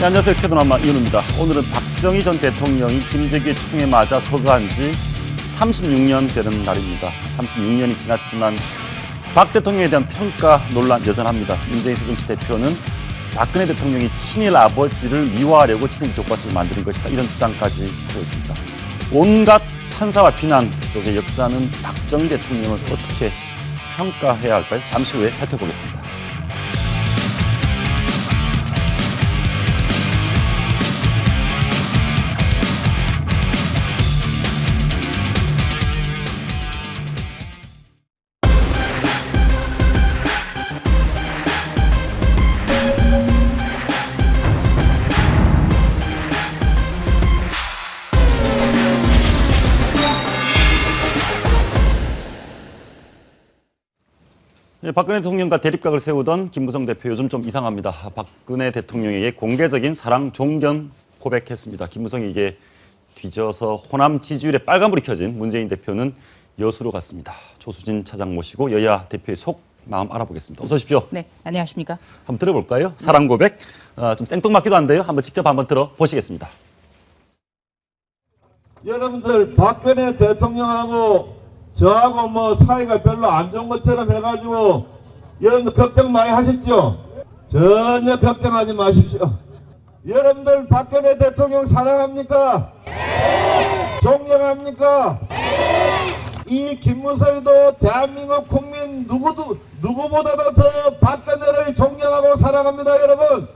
네, 안녕하세요. 캐도남마 이윤우입니다. 오늘은 박정희 전 대통령이 김재규의 총에 맞아 서거한 지 36년 되는 날입니다. 36년이 지났지만 박 대통령에 대한 평가 논란 여전합니다. 문재인 새정치 대표는 박근혜 대통령이 친일 아버지를 미화하려고 친일 교과서를 만드는 것이다. 이런 주장까지 하고 있습니다. 온갖 찬사와 비난 속의 역사는 박정희 대통령을 어떻게 평가해야 할까요? 잠시 후에 살펴보겠습니다. 네, 박근혜 대통령과 대립각을 세우던 김무성 대표 요즘 좀 이상합니다. 박근혜 대통령에게 공개적인 사랑 존경 고백했습니다. 김무성이 이게 뒤져서 호남 지지율에 빨간불이 켜진 문재인 대표는 여수로 갔습니다. 조수진 차장 모시고 여야 대표의 속 마음 알아보겠습니다. 어서 오십시오. 네, 안녕하십니까. 한번 들어볼까요? 사랑 고백. 좀 생뚱맞기도 한데요. 직접 한번 들어보시겠습니다. 여러분들 박근혜 대통령하고 저하고 뭐 사이가 별로 안 좋은 것처럼 해가지고 여러분들 걱정 많이 하셨죠? 전혀 걱정하지 마십시오. 여러분들 박근혜 대통령 사랑합니까? 네. 존경합니까? 네. 이 김무성이도 대한민국 국민 누구보다도 더 박근혜를 존경하고 사랑합니다, 여러분.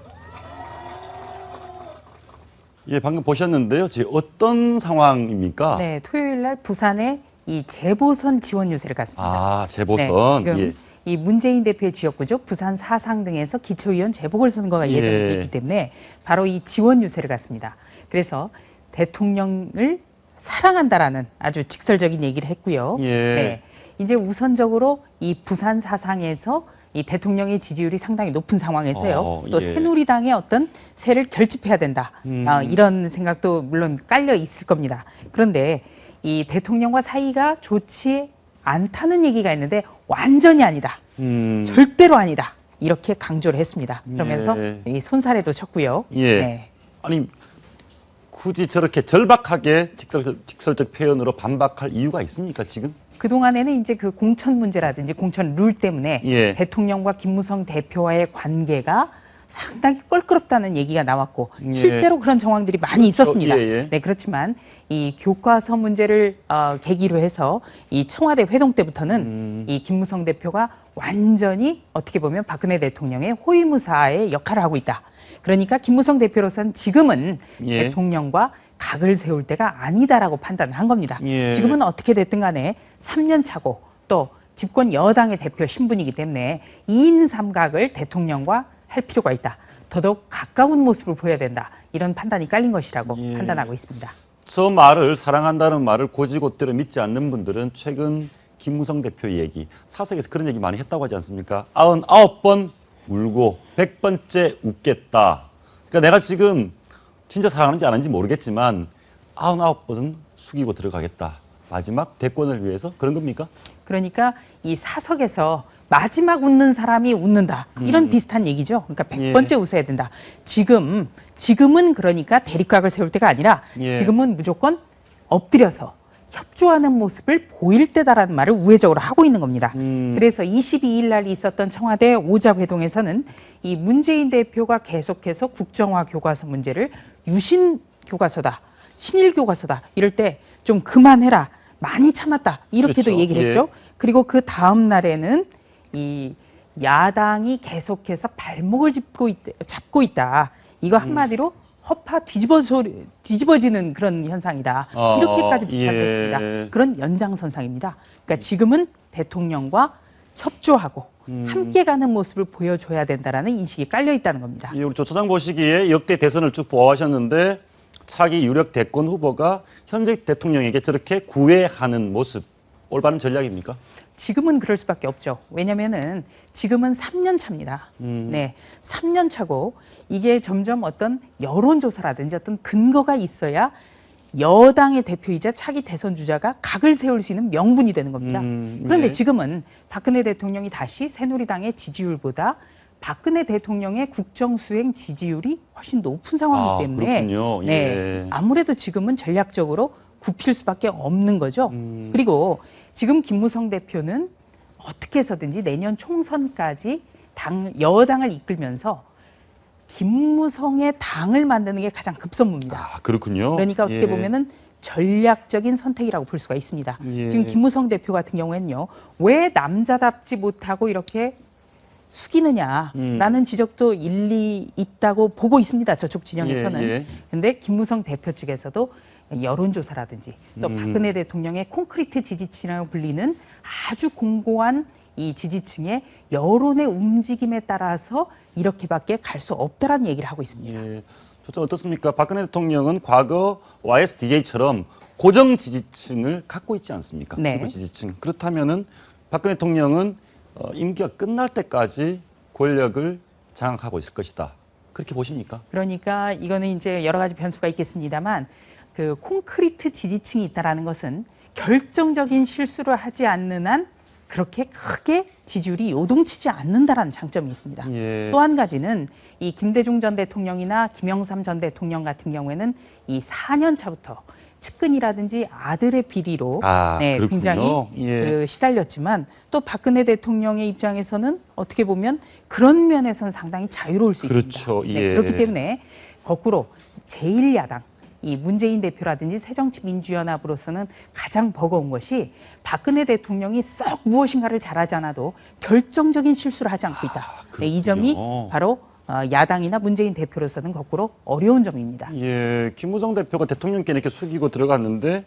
예, 방금 보셨는데요. 지금 어떤 상황입니까? 네, 토요일 날 부산에 이 재보선 지원 유세를 갔습니다. 아, 재보선. 네, 지금 예. 이 문재인 대표의 지역구죠. 부산 사상 등에서 기초의원 재보궐선거가 예정돼 있기 때문에 바로 이 지원 유세를 갔습니다. 그래서 대통령을 사랑한다라는 아주 직설적인 얘기를 했고요. 예. 네, 이제 우선적으로 이 부산 사상에서 이 대통령의 지지율이 상당히 높은 상황에서요. 또 예. 새누리당의 어떤 세를 결집해야 된다. 이런 생각도 물론 깔려 있을 겁니다. 그런데 이 대통령과 사이가 좋지 않다는 얘기가 있는데 완전히 아니다. 절대로 아니다. 이렇게 강조를 했습니다. 그러면서 이 손사래도 쳤고요. 예. 네. 아니, 굳이 저렇게 절박하게 직설적 표현으로 반박할 이유가 있습니까, 지금? 그동안에는 이제 그 공천 문제라든지 공천 룰 때문에 예. 대통령과 김무성 대표와의 관계가 상당히 껄끄럽다는 얘기가 나왔고 예. 실제로 그런 정황들이 많이 있었습니다. 예. 네, 그렇지만 이 교과서 문제를 계기로 해서 이 청와대 회동 때부터는 이 김무성 대표가 완전히 어떻게 보면 박근혜 대통령의 호위무사의 역할을 하고 있다. 그러니까 김무성 대표로서는 지금은 예. 대통령과 각을 세울 때가 아니다라고 판단을 한 겁니다. 예. 지금은 어떻게 됐든 간에 3년 차고 또 집권 여당의 대표 신분이기 때문에 2인 3각을 대통령과 할 필요가 있다. 더더욱 가까운 모습을 보여야 된다. 이런 판단이 깔린 것이라고 예. 판단하고 있습니다. 저 말을, 사랑한다는 말을 고지고대로 믿지 않는 분들은 최근 김무성 대표 얘기, 사석에서 그런 얘기 많이 했다고 하지 않습니까? 99번 울고 100번째 웃겠다. 그러니까 내가 지금 진짜 사랑하는지 안 하는지 모르겠지만 99번은 숙이고 들어가겠다. 마지막 대권을 위해서 그런 겁니까? 그러니까 이 사석에서 마지막 웃는 사람이 웃는다. 이런 비슷한 얘기죠. 그러니까 100번째 예. 웃어야 된다. 지금은 그러니까 대립각을 세울 때가 아니라 예. 지금은 무조건 엎드려서 협조하는 모습을 보일 때다라는 말을 우회적으로 하고 있는 겁니다. 그래서 22일 날 있었던 청와대 오자회동에서는 이 문재인 대표가 계속해서 국정화 교과서 문제를 유신 교과서다, 친일 교과서다 이럴 때 좀 그만해라, 많이 참았다 이렇게도 그렇죠. 얘기를 했죠. 그리고 그 다음 날에는 이 야당이 계속해서 발목을 잡고 있다. 이거 한마디로 허파 뒤집어지는 그런 현상이다. 이렇게까지 비판했습니다. 예. 그런 연장선상입니다. 그러니까 지금은 대통령과 협조하고 함께 가는 모습을 보여줘야 된다라는 인식이 깔려 있다는 겁니다. 우리 조 차장 보시기에 역대 대선을 쭉 보아하셨는데 차기 유력 대권 후보가 현재 대통령에게 저렇게 구애하는 모습, 올바른 전략입니까? 지금은 그럴 수밖에 없죠. 왜냐면은 지금은 3년 차입니다. 네, 3년 차고 이게 점점 어떤 여론조사라든지 어떤 근거가 있어야 여당의 대표이자 차기 대선 주자가 각을 세울 수 있는 명분이 되는 겁니다. 그런데 네. 지금은 박근혜 대통령이 다시 새누리당의 지지율보다 박근혜 대통령의 국정수행 지지율이 훨씬 높은 상황이기 때문에 그렇군요. 네, 예. 아무래도 지금은 전략적으로 굽힐 수밖에 없는 거죠. 그리고 지금 김무성 대표는 어떻게 해서든지 내년 총선까지 여당을 이끌면서 김무성의 당을 만드는 게 가장 급선무입니다. 아, 그렇군요. 그러니까 어떻게 예. 보면은 전략적인 선택이라고 볼 수가 있습니다. 예. 지금 김무성 대표 같은 경우에는요, 왜 남자답지 못하고 이렇게 숙이느냐라는 지적도 일리 있다고 보고 있습니다. 저쪽 진영에서는. 예, 예. 근데 김무성 대표 측에서도 여론조사라든지 또 음. 박근혜 대통령의 콘크리트 지지층이라고 불리는 아주 공고한 이 지지층의 여론의 움직임에 따라서 이렇게밖에 갈 수 없다라는 얘기를 하고 있습니다. 예. 좋죠. 어떻습니까? 박근혜 대통령은 과거 YSDJ처럼 고정 지지층을 갖고 있지 않습니까? 네. 기부 지지층. 그렇다면은 박근혜 대통령은 임기가 끝날 때까지 권력을 장악하고 있을 것이다. 그렇게 보십니까? 그러니까 이거는 이제 여러 가지 변수가 있겠습니다만 그 콘크리트 지지층이 있다라는 것은 결정적인 실수를 하지 않는 한 그렇게 크게 지지율이 요동치지 않는다라는 장점이 있습니다. 예. 또 한 가지는 이 김대중 전 대통령이나 김영삼 전 대통령 같은 경우에는 이 4년 차부터 측근이라든지 아들의 비리로 네, 그렇군요. 굉장히 예. 시달렸지만 또 박근혜 대통령의 입장에서는 어떻게 보면 그런 면에서는 상당히 자유로울 수 그렇죠. 있습니다. 예. 네, 그렇기 때문에 거꾸로 제1야당 이 문재인 대표라든지 새정치민주연합으로서는 가장 버거운 것이 박근혜 대통령이 썩 무엇인가를 잘하지 않아도 결정적인 실수를 하지 않고 있다. 네, 이 점이 그렇군요. 바로 야당이나 문재인 대표로서는 거꾸로 어려운 점입니다. 예, 김무성 대표가 대통령께 이렇게 숙이고 들어갔는데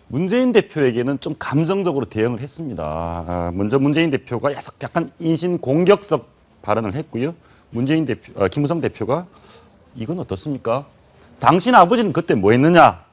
문재인 대표에게는 좀 감정적으로 대응을 했습니다. 먼저 문재인 대표가 약간 인신 공격적 발언을 했고요. 김무성 대표가 이건 어떻습니까? 당신 아버지는 그때 뭐 했느냐?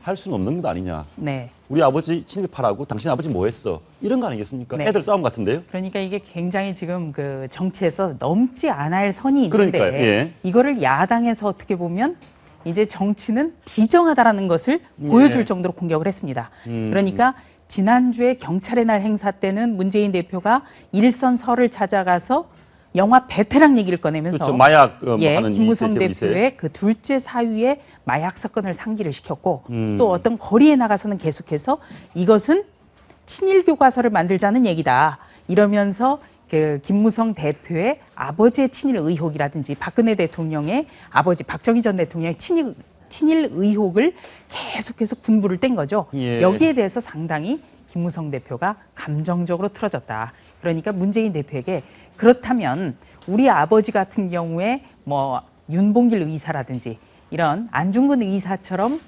할 수는 없는 것 아니냐? 네. 우리 아버지 친일파라고 당신 아버지 뭐 했어? 이런 거 아니겠습니까? 네. 애들 싸움 같은데요? 그러니까 이게 굉장히 지금 그 정치에서 넘지 않아야 할 선이 있는데 그러니까요, 예. 이거를 야당에서 어떻게 보면 이제 정치는 비정하다라는 것을 예. 보여줄 정도로 공격을 했습니다. 그러니까 지난주에 경찰의 날 행사 때는 문재인 대표가 일선서를 찾아가서 영화 베테랑 얘기를 꺼내면서 그렇죠. 마약 예, 하는 김무성 이세. 대표의 그 둘째 사위의 마약 사건을 상기를 시켰고 음. 또 어떤 거리에 나가서는 계속해서 이것은 친일 교과서를 만들자는 얘기다. 이러면서 그 김무성 대표의 아버지의 친일 의혹이라든지 박근혜 대통령의 아버지 박정희 전 대통령의 친일 의혹을 계속해서 군부를 뗀 거죠. 예. 여기에 대해서 상당히 김무성 대표가 감정적으로 틀어졌다. 그러니까 문재인 대표에게 그렇다면 우리 아버지 같은 경우에 뭐 윤봉길 의사라든지 이런 안중근 의사처럼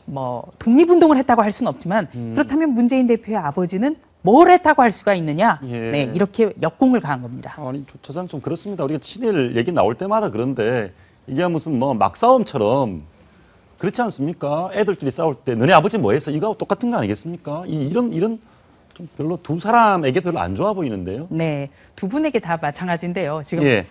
뭐 독립운동을 했다고 할 수는 없지만 그렇다면 문재인 대표의 아버지는 뭘 했다고 할 수가 있느냐? 예. 네, 이렇게 역공을 가한 겁니다. 아니, 저는 좀 그렇습니다. 우리가 친일 얘기 나올 때마다 그런데 이게 무슨 뭐 막싸움처럼 그렇지 않습니까? 애들끼리 싸울 때 너네 아버지 뭐 했어? 이거하고 똑같은 거 아니겠습니까? 이런 좀 별로 두 사람에게 별로 안 좋아 보이는데요. 네, 두 분에게 다 마찬가지인데요. 지금 예.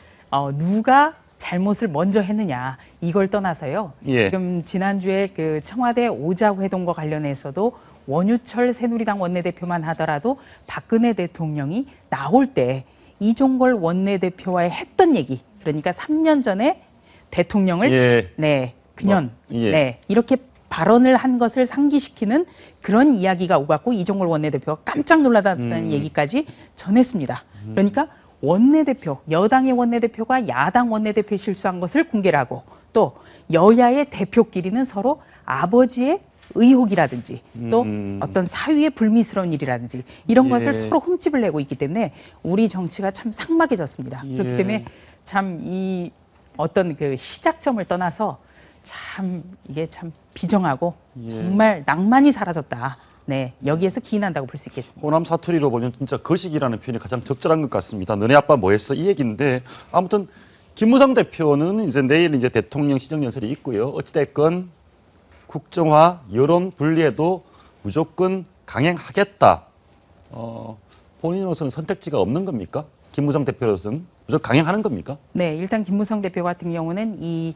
누가 잘못을 먼저 했느냐 이걸 떠나서요. 예. 지금 지난주에 그 청와대 오자회동과 관련해서도 원유철 새누리당 원내대표만 하더라도 박근혜 대통령이 나올 때 이종걸 원내대표와의 했던 얘기, 그러니까 3년 전에 대통령을 예. 네, 그년 예. 네, 이렇게 발언을 한 것을 상기시키는 그런 이야기가 오갔고 이종걸 원내대표가 깜짝 놀라다는 얘기까지 전했습니다. 그러니까 원내대표, 여당의 원내대표가 야당 원내대표에 실수한 것을 공개를 하고 또 여야의 대표끼리는 서로 아버지의 의혹이라든지 또 어떤 사위의 불미스러운 일이라든지 이런 예. 것을 서로 흠집을 내고 있기 때문에 우리 정치가 참 삭막해졌습니다. 그렇기 예. 때문에 참 이 어떤 그 시작점을 떠나서 참 이게 참 비정하고 예. 정말 낭만이 사라졌다. 네, 여기에서 기인한다고 볼 수 있겠습니다. 호남 사투리로 보면 진짜 거식이라는 표현이 가장 적절한 것 같습니다. 너네 아빠 뭐 했어? 이 얘기인데 아무튼 김무성 대표는 이제 내일 이제 대통령 시정연설이 있고요. 어찌됐건 국정화, 여론 분리에도 무조건 강행하겠다. 본인으로서는 선택지가 없는 겁니까? 김무성 대표로서는 무조건 강행하는 겁니까? 네, 일단 김무성 대표 같은 경우는 이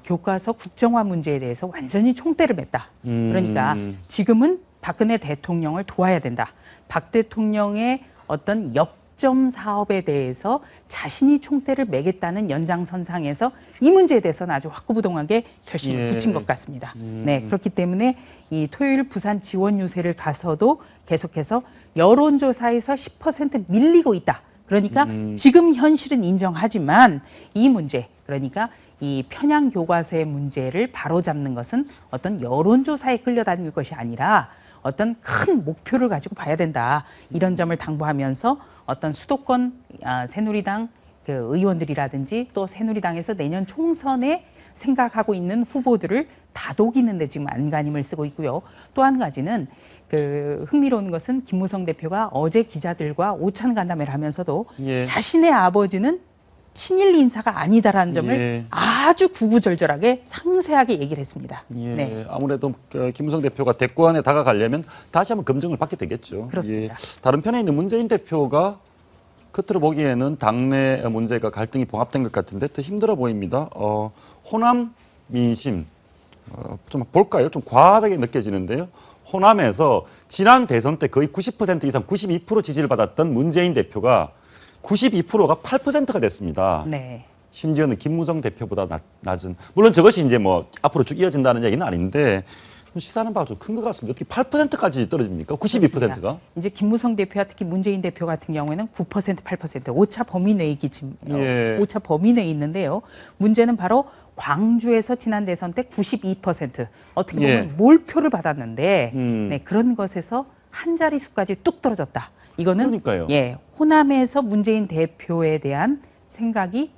교과서 국정화 문제에 대해서 완전히 총대를 맸다. 그러니까 지금은 박근혜 대통령을 도와야 된다. 박 대통령의 어떤 독점 사업에 대해서 자신이 총대를 매겠다는 연장선상에서 이 문제에 대해서는 아주 확고부동하게 결심을 예. 굳힌 것 같습니다. 네, 그렇기 때문에 이 토요일 부산 지원 유세를 가서도 계속해서 여론조사에서 10% 밀리고 있다. 그러니까 지금 현실은 인정하지만 이 문제, 그러니까 이 편향 교과서의 문제를 바로잡는 것은 어떤 여론조사에 끌려다닐 것이 아니라 어떤 큰 목표를 가지고 봐야 된다. 이런 점을 당부하면서 어떤 수도권 새누리당 그 의원들이라든지 또 새누리당에서 내년 총선에 생각하고 있는 후보들을 다독이는 데 지금 안간힘을 쓰고 있고요. 또 한 가지는 그 흥미로운 것은 김무성 대표가 어제 기자들과 오찬 간담회를 하면서도 예. 자신의 아버지는 친일 인사가 아니다라는 점을 예. 아주 구구절절하게 상세하게 얘기를 했습니다. 예, 네. 아무래도 김무성 대표가 대권에 다가가려면 다시 한번 검증을 받게 되겠죠. 그렇습니다. 예, 다른 편에 있는 문재인 대표가 겉으로 보기에는 당내 문제가 갈등이 봉합된 것 같은데 더 힘들어 보입니다. 호남 민심 좀 볼까요? 좀 과하게 느껴지는데요. 호남에서 지난 대선 때 거의 90% 이상 92% 지지를 받았던 문재인 대표가 92%가 8%가 됐습니다. 네. 심지어는 김무성 대표보다 낮은. 물론 저것이 이제 뭐 앞으로 쭉 이어진다는 얘기는 아닌데 좀 시사하는 바가 좀 큰 것 같습니다. 어떻게 8%까지 떨어집니까? 92%가? 이제 김무성 대표와 특히 문재인 대표 같은 경우에는 9%, 8% 오차 범위 내에 예. 오차 범위 내에 있는데요. 문제는 바로 광주에서 지난 대선 때 92% 어떻게 보면 예. 몰표를 받았는데 네, 음. 그런 것에서 한 자릿수까지 뚝 떨어졌다. 이거는 그러니까요. 예, 호남에서 문재인 대표에 대한 생각이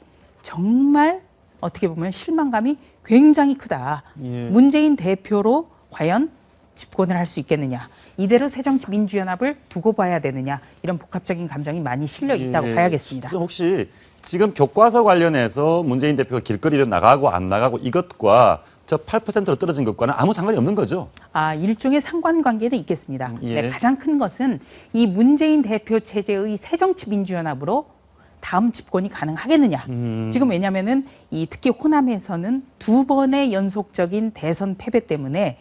정말 어떻게 보면 실망감이 굉장히 크다. 예. 문재인 대표로 과연 집권을 할 수 있겠느냐. 이대로 새정치민주연합을 두고 봐야 되느냐. 이런 복합적인 감정이 많이 실려 있다고 예. 봐야겠습니다. 그럼 혹시 지금 교과서 관련해서 문재인 대표가 길거리로 나가고 안 나가고 이것과 저 8%로 떨어진 것과는 아무 상관이 없는 거죠? 일종의 상관관계는 있겠습니다. 예. 네, 가장 큰 것은 이 문재인 대표 체제의 새정치민주연합으로 다음 집권이 가능하겠느냐. 지금 왜냐면은 특히 호남에서는 두 번의 연속적인 대선 패배 때문에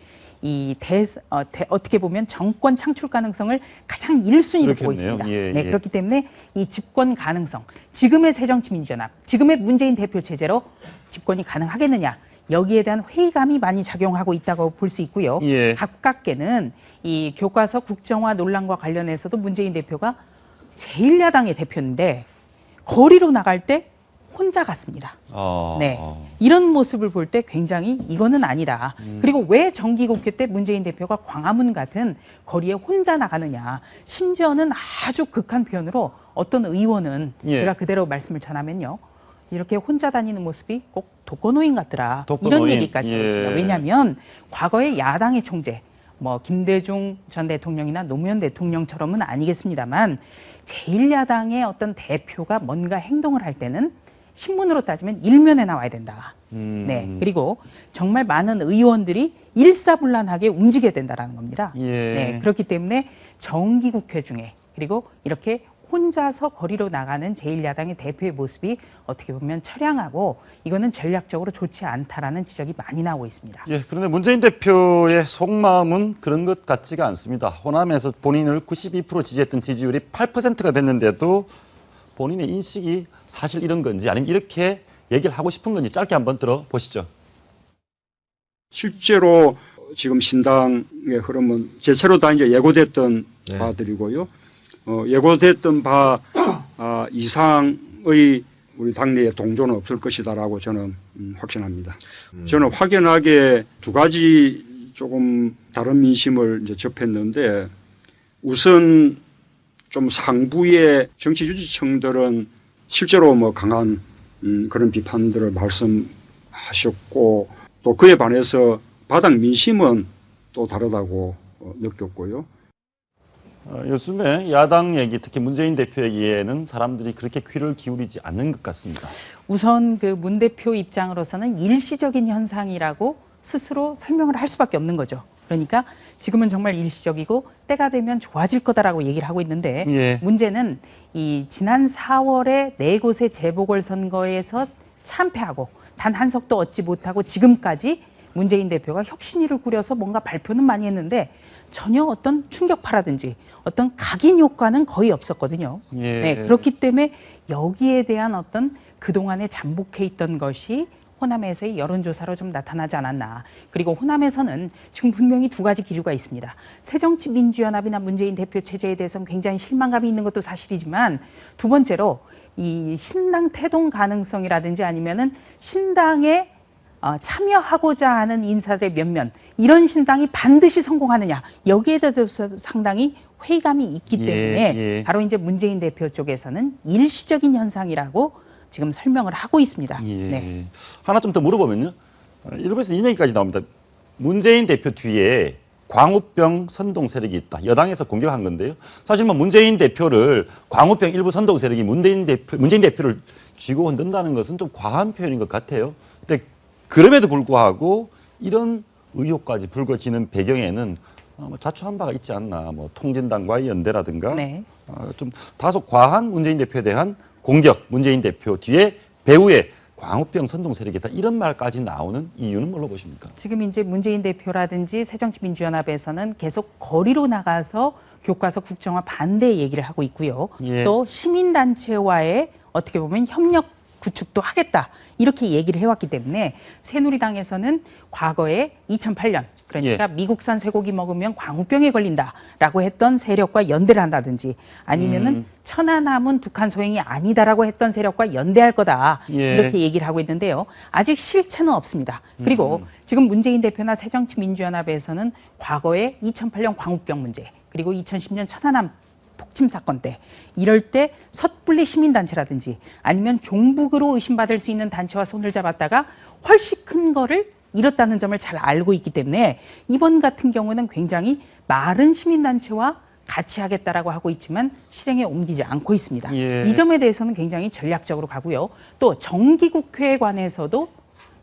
어떻게 보면 정권 창출 가능성을 가장 1순위로 보고 그렇겠네요. 있습니다. 예, 네, 예. 그렇기 때문에 이 집권 가능성, 지금의 새정치민주연합, 지금의 문재인 대표 체제로 집권이 가능하겠느냐. 여기에 대한 회의감이 많이 작용하고 있다고 볼 수 있고요. 예. 가깝게는 이 교과서 국정화 논란과 관련해서도 문재인 대표가 제1야당의 대표인데 거리로 나갈 때 혼자 갔습니다. 네. 이런 모습을 볼 때 굉장히 이거는 아니다. 그리고 왜 정기국회 때 문재인 대표가 광화문 같은 거리에 혼자 나가느냐. 심지어는 아주 극한 표현으로 어떤 의원은 예. 제가 그대로 말씀을 전하면요. 이렇게 혼자 다니는 모습이 꼭 독거노인 같더라. 독거노인. 이런 얘기까지 하고 있습니다. 예. 왜냐하면 과거의 야당의 총재, 뭐 김대중 전 대통령이나 노무현 대통령처럼은 아니겠습니다만 제1야당의 어떤 대표가 뭔가 행동을 할 때는 신문으로 따지면 일면에 나와야 된다. 네. 그리고 정말 많은 의원들이 일사불란하게 움직여야 된다라는 겁니다. 예. 네. 그렇기 때문에 정기국회 중에 그리고 이렇게 혼자서 거리로 나가는 제1야당의 대표의 모습이 어떻게 보면 처량하고 이거는 전략적으로 좋지 않다라는 지적이 많이 나오고 있습니다. 예, 그런데 문재인 대표의 속마음은 그런 것 같지가 않습니다. 호남에서 본인을 92% 지지했던 지지율이 8%가 됐는데도 본인의 인식이 사실 이런 건지 아니면 이렇게 얘기를 하고 싶은 건지 짧게 한번 들어보시죠. 실제로 지금 신당의 흐름은 제대로 다 이제 예고됐던 네. 바들이고요. 예고됐던 바 이상의 우리 당내에 동조는 없을 것이다라고 저는 확신합니다. 저는 확연하게 두 가지 조금 다른 민심을 이제 접했는데 우선 좀 상부의 정치 유지층들은 실제로 뭐 강한 그런 비판들을 말씀하셨고 또 그에 반해서 바닥 민심은 또 다르다고 느꼈고요. 요즘에 야당 얘기, 특히 문재인 대표 얘기에는 사람들이 그렇게 귀를 기울이지 않는 것 같습니다. 우선 그 문 대표 입장으로서는 일시적인 현상이라고 스스로 설명을 할 수밖에 없는 거죠. 그러니까 지금은 정말 일시적이고 때가 되면 좋아질 거다라고 얘기를 하고 있는데 예. 문제는 이 지난 4월에 네 곳의 재보궐선거에서 참패하고 단 한 석도 얻지 못하고 지금까지 문재인 대표가 혁신위를 꾸려서 뭔가 발표는 많이 했는데 전혀 어떤 충격파라든지 어떤 각인 효과는 거의 없었거든요. 예. 네, 그렇기 때문에 여기에 대한 어떤 그동안에 잠복해 있던 것이 호남에서의 여론조사로 좀 나타나지 않았나. 그리고 호남에서는 지금 분명히 두 가지 기류가 있습니다. 새정치민주연합이나 문재인 대표 체제에 대해서는 굉장히 실망감이 있는 것도 사실이지만, 두 번째로 이 신당 태동 가능성이라든지 아니면은 신당에 참여하고자 하는 인사들의 면면, 이런 신당이 반드시 성공하느냐, 여기에 대해서 상당히 회의감이 있기 때문에 예. 바로 이제 문재인 대표 쪽에서는 일시적인 현상이라고 지금 설명을 하고 있습니다. 예. 네. 하나 좀 더 물어보면요. 일부에서 이 얘기까지 나옵니다. 문재인 대표 뒤에 광우병 선동 세력이 있다. 여당에서 공격한 건데요. 사실 뭐 문재인 대표를 광우병 일부 선동 세력이 문재인 대표를 쥐고 흔든다는 것은 좀 과한 표현인 것 같아요. 근데 그럼에도 불구하고 이런 의혹까지 불거지는 배경에는 뭐 자초한 바가 있지 않나. 뭐 통진당과의 연대라든가 네. 좀 다소 과한 문재인 대표에 대한 공격, 문재인 대표 뒤에 배후에 광우병 선동 세력이다, 이런 말까지 나오는 이유는 뭘로 보십니까? 지금 이제 문재인 대표라든지 새정치민주연합에서는 계속 거리로 나가서 교과서 국정화 반대 얘기를 하고 있고요. 예. 또 시민단체와의 어떻게 보면 협력 구축도 하겠다, 이렇게 얘기를 해왔기 때문에 새누리당에서는 과거에 2008년, 그러니까 예. 미국산 쇠고기 먹으면 광우병에 걸린다라고 했던 세력과 연대를 한다든지, 아니면은 천안함은 북한 소행이 아니다라고 했던 세력과 연대할 거다, 예. 이렇게 얘기를 하고 있는데요. 아직 실체는 없습니다. 그리고 지금 문재인 대표나 새정치민주연합에서는 과거에 2008년 광우병 문제, 그리고 2010년 천안함 폭침 사건 때, 이럴 때 섣불리 시민단체라든지 아니면 종북으로 의심받을 수 있는 단체와 손을 잡았다가 훨씬 큰 거를 잃었다는 점을 잘 알고 있기 때문에 이번 같은 경우는 굉장히 마른 시민단체와 같이 하겠다라고 하고 있지만 실행에 옮기지 않고 있습니다. 예. 이 점에 대해서는 굉장히 전략적으로 가고요. 또 정기국회에 관해서도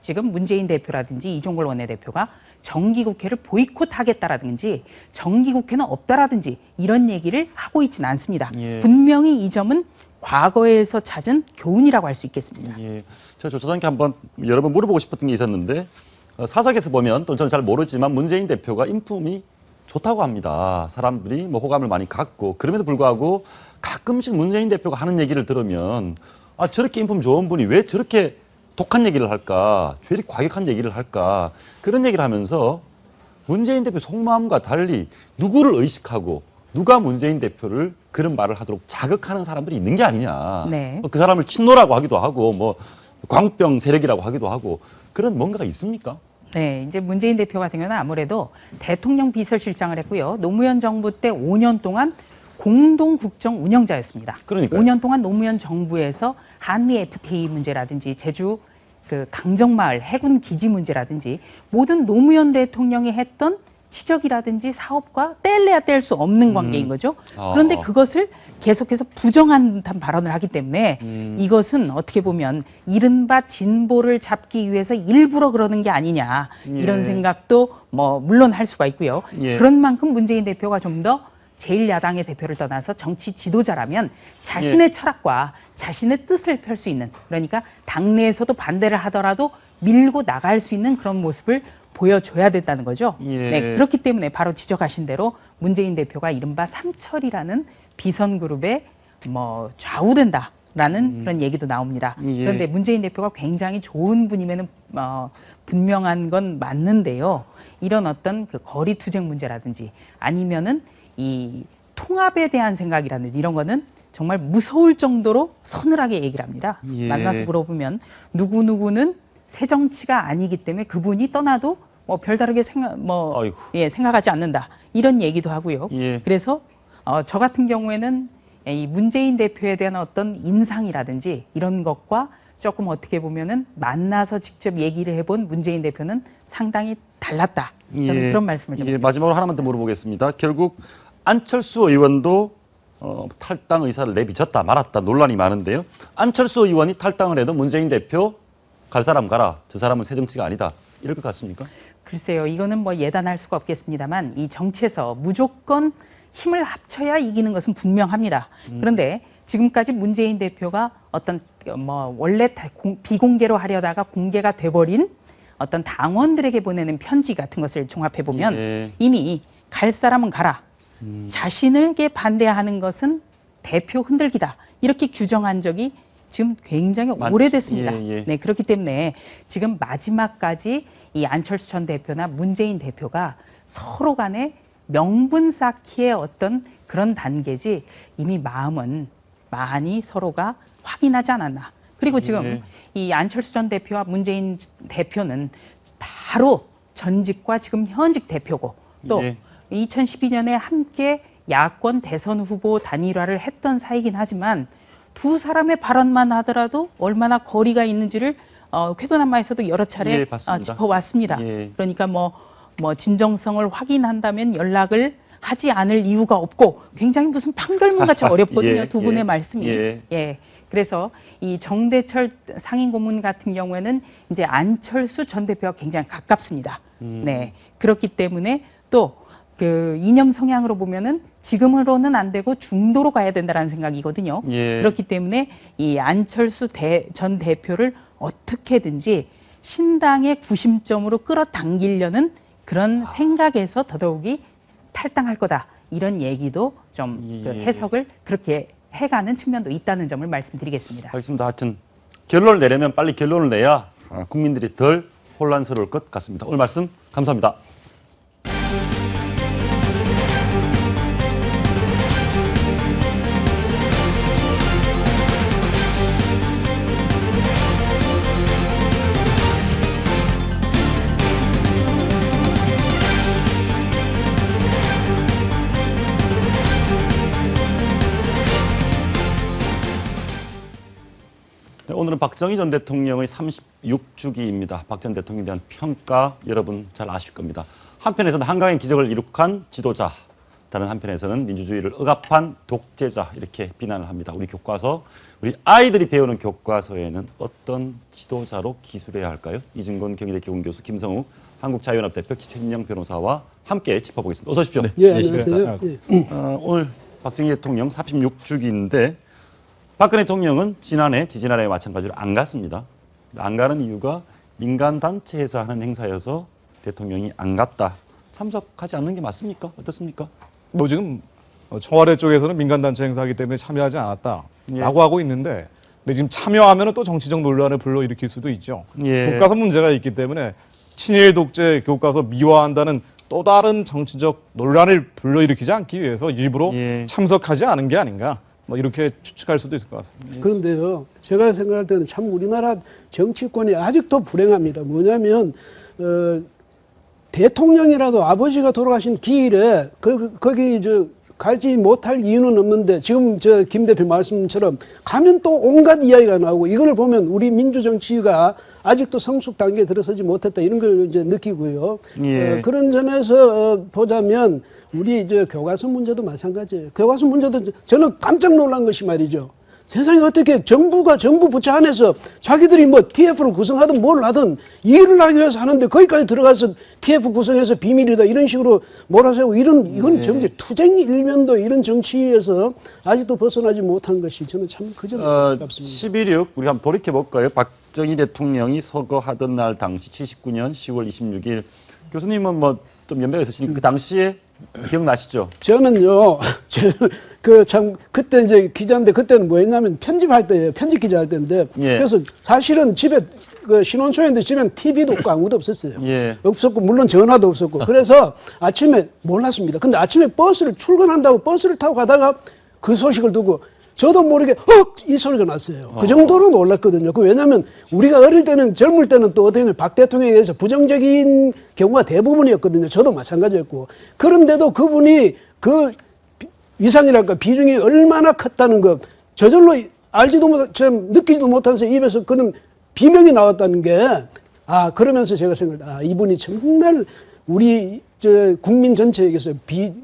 지금 문재인 대표라든지 이종걸 원내대표가 정기국회를 보이콧하겠다라든지 정기국회는 없다라든지 이런 얘기를 하고 있지는 않습니다. 예. 분명히 이 점은 과거에서 찾은 교훈이라고 할 수 있겠습니다. 예. 제가 조차장께 한번 여러 번 물어보고 싶었던 게 있었는데, 사석에서 보면, 또 저는 잘 모르지만 문재인 대표가 인품이 좋다고 합니다. 사람들이 뭐 호감을 많이 갖고, 그럼에도 불구하고 가끔씩 문재인 대표가 하는 얘기를 들으면, 아, 저렇게 인품 좋은 분이 왜 저렇게 독한 얘기를 할까? 왜 이렇게 과격한 얘기를 할까? 그런 얘기를 하면서 문재인 대표 속마음과 달리 누구를 의식하고 누가 문재인 대표를 그런 말을 하도록 자극하는 사람들이 있는 게 아니냐. 네. 그 사람을 친노라고 하기도 하고, 뭐 광우병 세력이라고 하기도 하고, 그런 뭔가가 있습니까? 네, 이제 문재인 대표 같은 경우는 아무래도 대통령 비서실장을 했고요. 노무현 정부 때 5년 동안 공동 국정 운영자였습니다. 그러니까요. 5년 동안 노무현 정부에서 한미 FTA 문제라든지 제주 그 강정마을 해군 기지 문제라든지 모든 노무현 대통령이 했던 지적이라든지 사업과 뗄래야 뗄 수 없는 관계인 거죠. 그런데 그것을 계속해서 부정한 발언을 하기 때문에 이것은 어떻게 보면 이른바 진보를 잡기 위해서 일부러 그러는 게 아니냐, 이런 예. 생각도 뭐 물론 할 수가 있고요. 예. 그런 만큼 문재인 대표가 좀 더 제1야당의 대표를 떠나서 정치 지도자라면 자신의 철학과 자신의 뜻을 펼 수 있는, 그러니까 당내에서도 반대를 하더라도 밀고 나갈 수 있는 그런 모습을 보여줘야 된다는 거죠. 예. 네, 그렇기 때문에 바로 지적하신 대로 문재인 대표가 이른바 삼철이라는 비선 그룹에 뭐 좌우된다라는 그런 얘기도 나옵니다. 예. 그런데 문재인 대표가 굉장히 좋은 분이면은 분명한 건 맞는데요. 이런 어떤 그 거리 투쟁 문제라든지 아니면은 이 통합에 대한 생각이라든지 이런 거는 정말 무서울 정도로 서늘하게 얘기를 합니다. 예. 만나서 물어보면 누구누구는 새 정치가 아니기 때문에 그분이 떠나도 뭐 별다르게 생각하지 않는다, 이런 얘기도 하고요. 예. 그래서 저 같은 경우에는 이 문재인 대표에 대한 어떤 인상이라든지 이런 것과 조금 어떻게 보면은 만나서 직접 얘기를 해본 문재인 대표는 상당히 달랐다. 저는 예. 그런 말씀을 좀 예. 마지막으로 하나만 더 물어보겠습니다. 결국 안철수 의원도 탈당 의사를 내비쳤다 말았다 논란이 많은데요. 안철수 의원이 탈당을 해도 문재인 대표 갈 사람 가라, 저 사람은 새 정치가 아니다, 이럴 것 같습니까? 글쎄요, 이거는 뭐 예단할 수가 없겠습니다만 이 정치에서 무조건 힘을 합쳐야 이기는 것은 분명합니다. 그런데 지금까지 문재인 대표가 어떤 뭐 원래 비공개로 하려다가 공개가 돼버린 어떤 당원들에게 보내는 편지 같은 것을 종합해 보면 예. 이미 갈 사람은 가라. 자신에게 반대하는 것은 대표 흔들기다. 이렇게 규정한 적이 지금 굉장히 오래됐습니다. 예, 예. 네, 그렇기 때문에 지금 마지막까지 이 안철수 전 대표나 문재인 대표가 서로 간에 명분 쌓기의 어떤 그런 단계지 이미 마음은 많이 서로가 확인하지 않았나. 그리고 지금 예. 이 안철수 전 대표와 문재인 대표는 바로 전직과 지금 현직 대표고 또 예. 2012년에 함께 야권 대선 후보 단일화를 했던 사이긴 하지만 두 사람의 발언만 하더라도 얼마나 거리가 있는지를 쾌도남마에서도 여러 차례 예, 봤습니다. 짚어왔습니다. 예. 그러니까 뭐 진정성을 확인한다면 연락을 하지 않을 이유가 없고 굉장히 무슨 판결문같이 어렵거든요. 예, 두 분의 예, 말씀이. 예. 그래서 이 정대철 상임고문 같은 경우에는 이제 안철수 전 대표와 굉장히 가깝습니다. 네. 그렇기 때문에 또 그 이념 성향으로 보면은 지금으로는 안 되고 중도로 가야 된다라는 생각이거든요. 예. 그렇기 때문에 이 안철수 전 대표를 어떻게든지 신당의 구심점으로 끌어당기려는 그런 생각에서 더더욱이 탈당할 거다. 이런 얘기도 좀 그 예. 해석을 그렇게 해가는 측면도 있다는 점을 말씀드리겠습니다. 알겠습니다. 하여튼 결론을 내려면 빨리 결론을 내야 국민들이 덜 혼란스러울 것 같습니다. 오늘 말씀 감사합니다. 네, 오늘은 박정희 전 대통령의 36주기입니다. 박 전 대통령에 대한 평가 여러분 잘 아실 겁니다. 한편에서는 한강의 기적을 이룩한 지도자, 다른 한편에서는 민주주의를 억압한 독재자 이렇게 비난을 합니다. 우리 교과서, 우리 아이들이 배우는 교과서에는 어떤 지도자로 기술해야 할까요? 이준건 경희대 교훈교수, 김성욱 한국자유연합 대표, 최진영 변호사와 함께 짚어보겠습니다. 어서 오십시오. 예, 안녕하세요. 예. 오늘 박정희 대통령 46주기인데 박근혜 대통령은 지지난해에 마찬가지로 안 갔습니다. 안 가는 이유가 민간단체에서 하는 행사여서 대통령이 안 갔다. 참석하지 않는 게 맞습니까? 어떻습니까? 뭐 지금 청와대 쪽에서는 민간단체 행사하기 때문에 참여하지 않았다라고 예. 하고 있는데, 근데 지금 참여하면 또 정치적 논란을 불러일으킬 수도 있죠. 예. 교과서 문제가 있기 때문에 친일 독재 교과서 미화한다는 또 다른 정치적 논란을 불러일으키지 않기 위해서 일부러 예. 참석하지 않은 게 아닌가, 뭐 이렇게 추측할 수도 있을 것 같습니다. 그런데요, 제가 생각할 때는 참 우리나라 정치권이 아직도 불행합니다. 뭐냐면, 대통령이라도 아버지가 돌아가신 기일에, 거기 가지 못할 이유는 없는데, 지금 김 대표 말씀처럼 가면 또 온갖 이야기가 나오고, 이걸 보면 우리 민주정치가 아직도 성숙 단계에 들어서지 못했다, 이런 걸 이제 느끼고요. 예. 그런 점에서 보자면, 우리 교과서 문제도 마찬가지예요. 교과서 문제도 저는 깜짝 놀란 것이 말이죠. 세상에 어떻게 정부가 정부 부처 안에서 자기들이 뭐 TF를 구성하든 뭘 하든 일을 하기 위해서 하는데 거기까지 들어가서 TF 구성해서 비밀이다 이런 식으로 몰아세우고 이건 정말 투쟁 일면도 이런 정치에서 아직도 벗어나지 못한 것이 저는 참 그저 안타깝습니다. 11.6 우리 한번 돌이켜볼까요? 박정희 대통령이 서거하던 날 당시 79년 10월 26일 교수님은 뭐 좀 연배가 있으시니까 그 당시에 기억나시죠? 저는요, 그때 이제 기자인데 그때는 뭐 했냐면 편집할 때예요. 편집 기자 할 때인데. 예. 그래서 사실은 집에, 신혼초인데 집엔 TV도 없고 아무도 없었어요. 예. 없었고, 물론 전화도 없었고. 그래서 아침에 몰랐습니다. 근데 아침에 출근한다고 버스를 타고 가다가 그 소식을 듣고 저도 모르게 이 소리가 났어요. 그 정도로 놀랐거든요. 왜냐하면 우리가 어릴 때는 젊을 때는 또 어떻게 보면 박 대통령에 대해서 부정적인 경우가 대부분이었거든요. 저도 마찬가지였고. 그런데도 그분이 그 위상이랄까 비중이 얼마나 컸다는 것 저절로 알지도 못하고 느끼지도 못하면서 입에서 그런 비명이 나왔다는 게 그러면서 제가 생각했다. 이분이 정말 우리 국민 전체에게서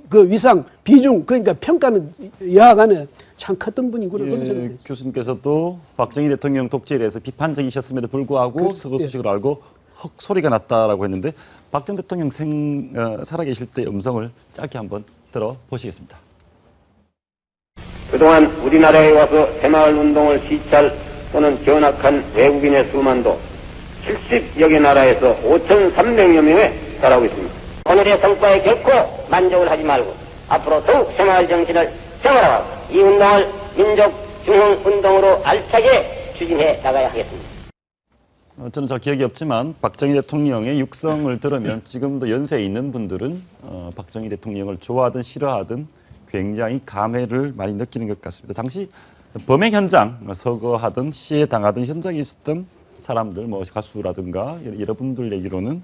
그 위상, 비중, 그러니까 평가는 여하간에 참 컸던 분이구나. 그런 생각이 예, 됐어요. 교수님께서도 박정희 대통령 독재에 대해서 비판적이셨음에도 불구하고 서거 예. 소식을 알고 헉 소리가 났다라고 했는데 박 전 대통령 살아계실 때의 음성을 짧게 한번 들어보시겠습니다. 그동안 우리나라에 와서 새마을운동을 시찰 또는 견학한 외국인의 수만도 70여 개 나라에서 5,300여 명에 달하고 있습니다. 오늘의 성과에 결코 만족을 하지 말고 앞으로 더욱 새마을 정신을 생활하고 이 운동을 민족 중흥 운동으로 알차게 추진해 나가야 하겠습니다. 저는 잘 기억이 없지만 박정희 대통령의 육성을 들으면 지금도 연세에 있는 분들은 박정희 대통령을 좋아하든 싫어하든 굉장히 감회를 많이 느끼는 것 같습니다. 당시 범행 현장, 서거하든 시해 당하던 현장에 있었던 사람들, 뭐 가수라든가 여러분들 얘기로는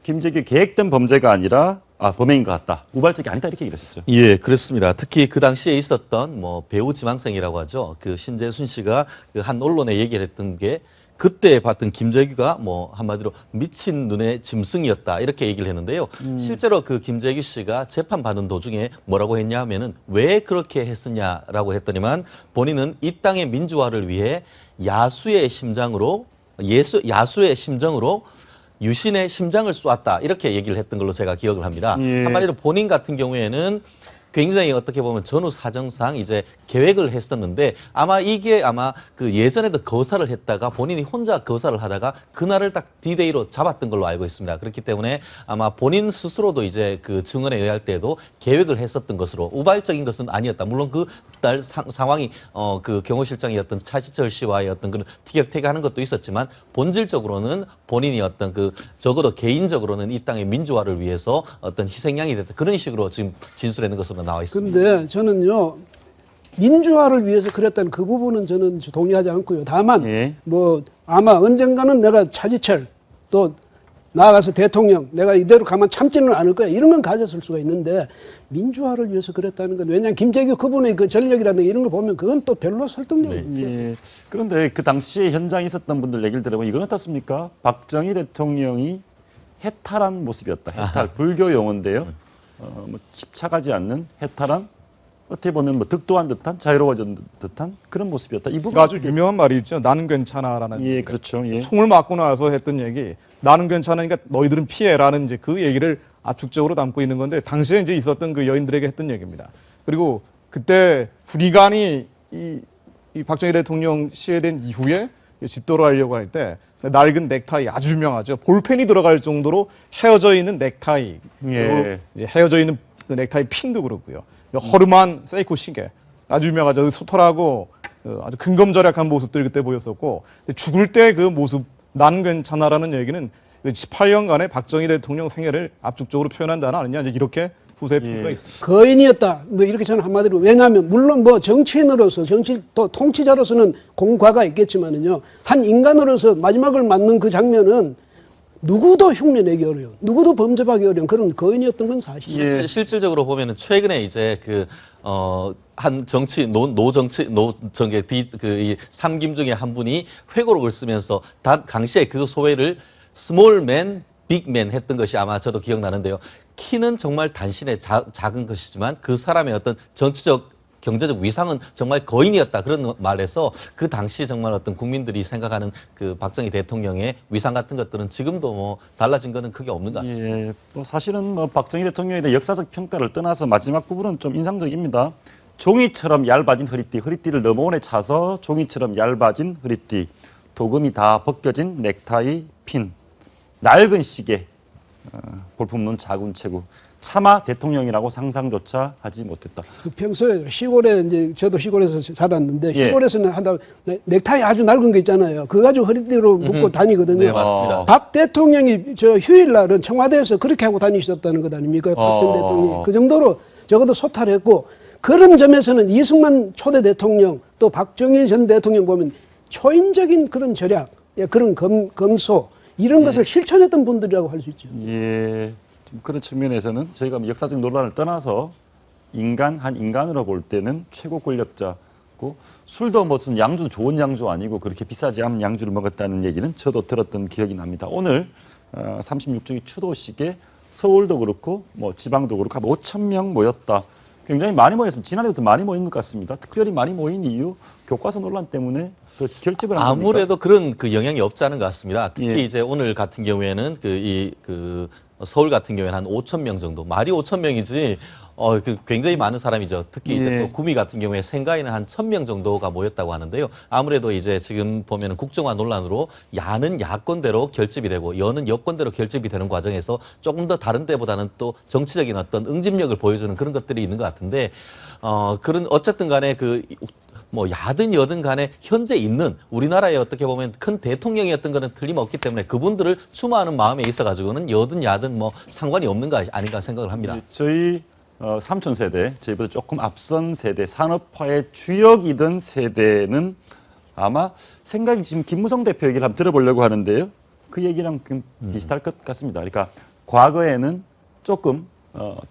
김재규 계획된 범죄가 아니라 범행인 것 같다. 우발적이 아니다 이렇게 얘기하셨죠. 예, 그렇습니다. 특히 그 당시에 있었던 뭐 배우 지망생이라고 하죠. 그 신재순 씨가 그 한 언론에 얘기를 했던 게 그때 봤던 김재규가 뭐 한마디로 미친 눈의 짐승이었다 이렇게 얘기를 했는데요. 실제로 그 김재규 씨가 재판받는 도중에 뭐라고 했냐 하면은 왜 그렇게 했느냐라고 했더니만 본인은 이 땅의 민주화를 위해 야수의 심정으로 유신의 심장을 쏘았다 이렇게 얘기를 했던 걸로 제가 기억을 합니다. 예. 한마디로 본인 같은 경우에는 굉장히 어떻게 보면 전후 사정상 이제 계획을 했었는데 이게 그 예전에도 거사를 했다가 본인이 혼자 거사를 하다가 그날을 딱 디데이로 잡았던 걸로 알고 있습니다. 그렇기 때문에 아마 본인 스스로도 이제 그 증언에 의할 때도 계획을 했었던 것으로 우발적인 것은 아니었다. 물론 그날 상황이 그 경호실장이었던 차지철 씨와의 어떤 그런 티격태격하는 것도 있었지만 본질적으로는 본인이 어떤 그 적어도 개인적으로는 이 땅의 민주화를 위해서 어떤 희생양이 됐다. 그런 식으로 지금 진술하는 것으로 나와 있습니다. 근데 저는요, 민주화를 위해서 그랬다는 그 부분은 저는 동의하지 않고요. 다만, 예. 뭐, 아마 언젠가는 내가 차지철, 또 나아가서 대통령, 내가 이대로 가만 참지는 않을 거야. 이런 건 가졌을 수가 있는데, 민주화를 위해서 그랬다는 건, 왜냐하면 김재규 그분의 그 전력이라든가 이런 걸 보면 그건 또 별로 설득력이 없죠. 예. 그런데 그 당시에 현장에 있었던 분들 얘기를 들어보면 이건 어떻습니까? 박정희 대통령이 해탈한 모습이었다. 해탈, 불교 용어인데요. 뭐 집착하지 않는 해탈한, 어떻게 보면 뭐 득도한 듯한, 자유로워진 듯한 그런 모습이었다. 이 부분 아주 유명한 말이 있죠. 나는 괜찮아라는. 예, 그렇죠. 예. 총을 맞고 나서 했던 얘기. 나는 괜찮으니까 너희들은 피해라는 이제 그 얘기를 압축적으로 담고 있는 건데 당시에 이제 있었던 그 여인들에게 했던 얘기입니다. 그리고 그때 후리간이 이 박정희 대통령 시해된 이후에 집도를 하려고 할 때 낡은 넥타이 아주 유명하죠. 볼펜이 들어갈 정도로 헤어져 있는 넥타이. 예. 그리고 이제 헤어져 있는 그 넥타이 핀도 그렇고요. 허름한 세이코 시계. 아주 유명하죠. 소탈하고 아주 근검절약한 모습들이 그때 보였었고 죽을 때 그 모습 난 괜찮아라는 얘기는 18년간의 박정희 대통령 생애를 압축적으로 표현한다는 아니냐 이렇게 후세 평가가 있습니다. 거인이었다. 뭐 이렇게 저는 한마디로. 왜냐하면 물론 뭐 정치인으로서 또 통치자로서는 공과가 있겠지만은요. 한 인간으로서 마지막을 맞는 그 장면은 누구도 흉내내기 어려운, 누구도 범접하기 어려운 그런 거인이었던 건 사실이에요. 예. 실질적으로 보면은 최근에 이제 한 이 삼김 중에 한 분이 회고록을 쓰면서 당시에 그 소회를 스몰맨, 빅맨 했던 것이 아마 저도 기억나는데요. 키는 정말 단신의 작은 것이지만 그 사람의 어떤 정치적 경제적 위상은 정말 거인이었다 그런 말에서 그 당시 정말 어떤 국민들이 생각하는 그 박정희 대통령의 위상 같은 것들은 지금도 뭐 달라진 거는 크게 없는 것 같습니다. 예, 뭐 사실은 뭐 박정희 대통령에 대해 역사적 평가를 떠나서 마지막 부분은 좀 인상적입니다. 종이처럼 얇아진 허리띠를 너무 오래 차서 종이처럼 얇아진 허리띠, 도금이 다 벗겨진 넥타이 핀, 낡은 시계, 볼품없는 작은 체구, 차마 대통령이라고 상상조차 하지 못했다. 그 평소에 시골에 이제 저도 시골에서 살았는데 예. 시골에서는 넥타이 아주 낡은 거 있잖아요. 그거 가지고 허리띠로 묶고 다니거든요. 네, 맞습니다. 박 대통령이 저 휴일날은 청와대에서 그렇게 하고 다니셨다는 것 아닙니까? 박 전 대통령이. 그 정도로 적어도 소탈했고 그런 점에서는 이승만 초대 대통령 또 박정희 전 대통령 보면 초인적인 그런 절약, 그런 검소 이런 것을 실천했던 분들이라고 할 수 있죠. 예, 좀 그런 측면에서는 저희가 역사적 논란을 떠나서 한 인간으로 볼 때는 최고 권력자고 술도 무슨 좋은 양주 아니고 그렇게 비싸지 않은 양주를 먹었다는 얘기는 저도 들었던 기억이 납니다. 오늘 36주기 추도식에 서울도 그렇고 뭐 지방도 그렇고 한 5,000명 모였다. 굉장히 많이 모였습니다. 지난해부터 많이 모인 것 같습니다. 특별히 많이 모인 이유 교과서 논란 때문에 더 결집을 한 겁니까? 아무래도 그런 그 영향이 없지 않은 것 같습니다. 특히 예. 이제 오늘 같은 경우에는 서울 같은 경우에는 한 5,000명 정도. 말이 5,000명이지 굉장히 많은 사람이죠. 특히 이제 예. 또 구미 같은 경우에 생가에는 한 1,000명 정도가 모였다고 하는데요. 아무래도 이제 지금 보면은 국정화 논란으로 야는 야권대로 결집이 되고 여는 여권대로 결집이 되는 과정에서 조금 더 다른 때보다는 또 정치적인 어떤 응집력을 보여주는 그런 것들이 있는 것 같은데, 그런 어쨌든 간에 뭐 야든 여든 간에 현재 있는 우리나라의 어떻게 보면 큰 대통령이었던 거는 틀림없기 때문에 그분들을 추모하는 마음에 있어가지고는 여든 야든 뭐 상관이 없는 거 아닌가 생각을 합니다. 저희 삼촌 세대, 저희보다 조금 앞선 세대, 산업화의 주역이던 세대는 아마 생각이 지금 김무성 대표 얘기를 한번 들어보려고 하는데요. 그 얘기랑 비슷할 것 같습니다. 그러니까 과거에는 조금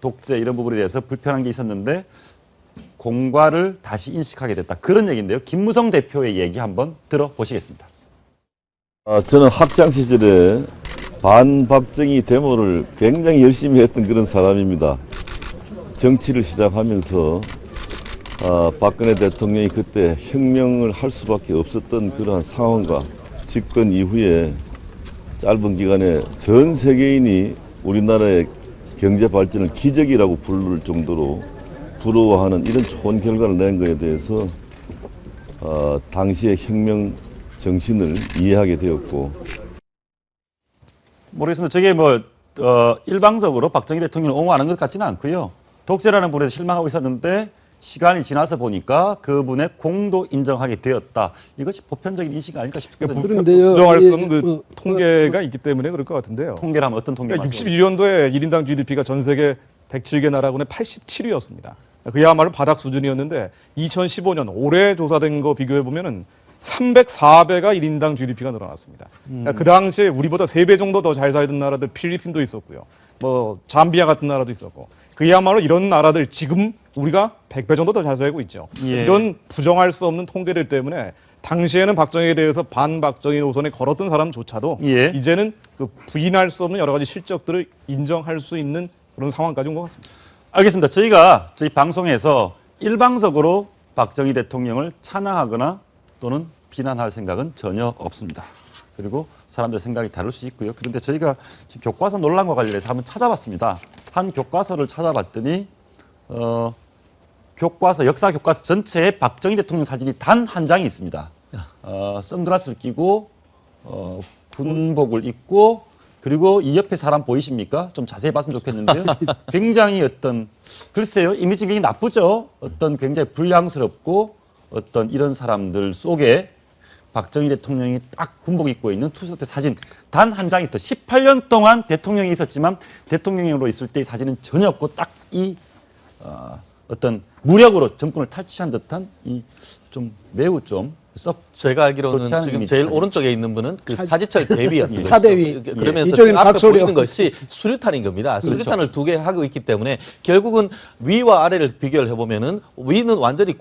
독재 이런 부분에 대해서 불편한 게 있었는데 공과를 다시 인식하게 됐다. 그런 얘기인데요. 김무성 대표의 얘기 한번 들어보시겠습니다. 저는 학창 시절에 반박정희 데모를 굉장히 열심히 했던 그런 사람입니다. 정치를 시작하면서 박근혜 대통령이 그때 혁명을 할 수밖에 없었던 그러한 상황과 집권 이후에 짧은 기간에 전 세계인이 우리나라의 경제 발전을 기적이라고 부를 정도로 부러워하는 이런 좋은 결과를 낸 것에 대해서 당시의 혁명 정신을 이해하게 되었고, 모르겠습니다. 저게 일방적으로 박정희 대통령을 옹호하는 것 같지는 않고요. 독재라는 분에서 실망하고 있었는데 시간이 지나서 보니까 그분의 공도 인정하게 되었다. 이것이 보편적인 인식 아닐까 싶거든요. 그런데요, 부정할 수 없는 그 통계가 있기 때문에 그럴 것 같은데요. 통계를 하면 어떤 통계 그러니까 말씀하세요? 61년도에 1인당 GDP가 전 세계 107개 나라군에 87위였습니다. 그야말로 바닥 수준이었는데 2015년 올해 조사된 거 비교해 보면은 304배가 1인당 GDP가 늘어났습니다. 그러니까 그 당시에 우리보다 3배 정도 더 잘 살던 나라들 필리핀도 있었고요. 뭐 잠비아 같은 나라도 있었고. 그야말로 이런 나라들 지금 우리가 100배 정도 더 잘 살고 있죠. 예. 이런 부정할 수 없는 통계들 때문에 당시에는 박정희에 대해서 반박정희 노선에 걸었던 사람조차도 예. 이제는 그 부인할 수 없는 여러 가지 실적들을 인정할 수 있는 그런 상황까지 온 것 같습니다. 알겠습니다. 저희가 저희 방송에서 일방적으로 박정희 대통령을 찬양하거나 또는 비난할 생각은 전혀 없습니다. 그리고 사람들 생각이 다를 수 있고요. 그런데 저희가 지금 교과서 논란과 관련해서 한번 찾아봤습니다. 한 교과서를 찾아봤더니 역사 교과서 전체에 박정희 대통령 사진이 단 한 장이 있습니다. 선글라스를 끼고 군복을 입고 그리고 이 옆에 사람 보이십니까? 좀 자세히 봤으면 좋겠는데요. 굉장히 글쎄요, 이미지 굉장히 나쁘죠? 굉장히 불량스럽고 이런 사람들 속에 박정희 대통령이 딱 군복 입고 있는 투석 때 사진 단 한 장이 있어. 18년 동안 대통령이 있었지만 대통령으로 있을 때의 사진은 전혀 없고 딱 무력으로 정권을 탈취한 듯한 매우 제가 알기로는 좋지 않은 지금 이미지 제일 사진. 오른쪽에 있는 분은 그 차지철 대위였던 거죠. 차대위. 그러면서 이쪽엔 그 앞에 박소령. 보이는 것이 수류탄인 겁니다. 수류탄을 2개 하고 있기 때문에 결국은 위와 아래를 비교를 해보면은 위는 완전히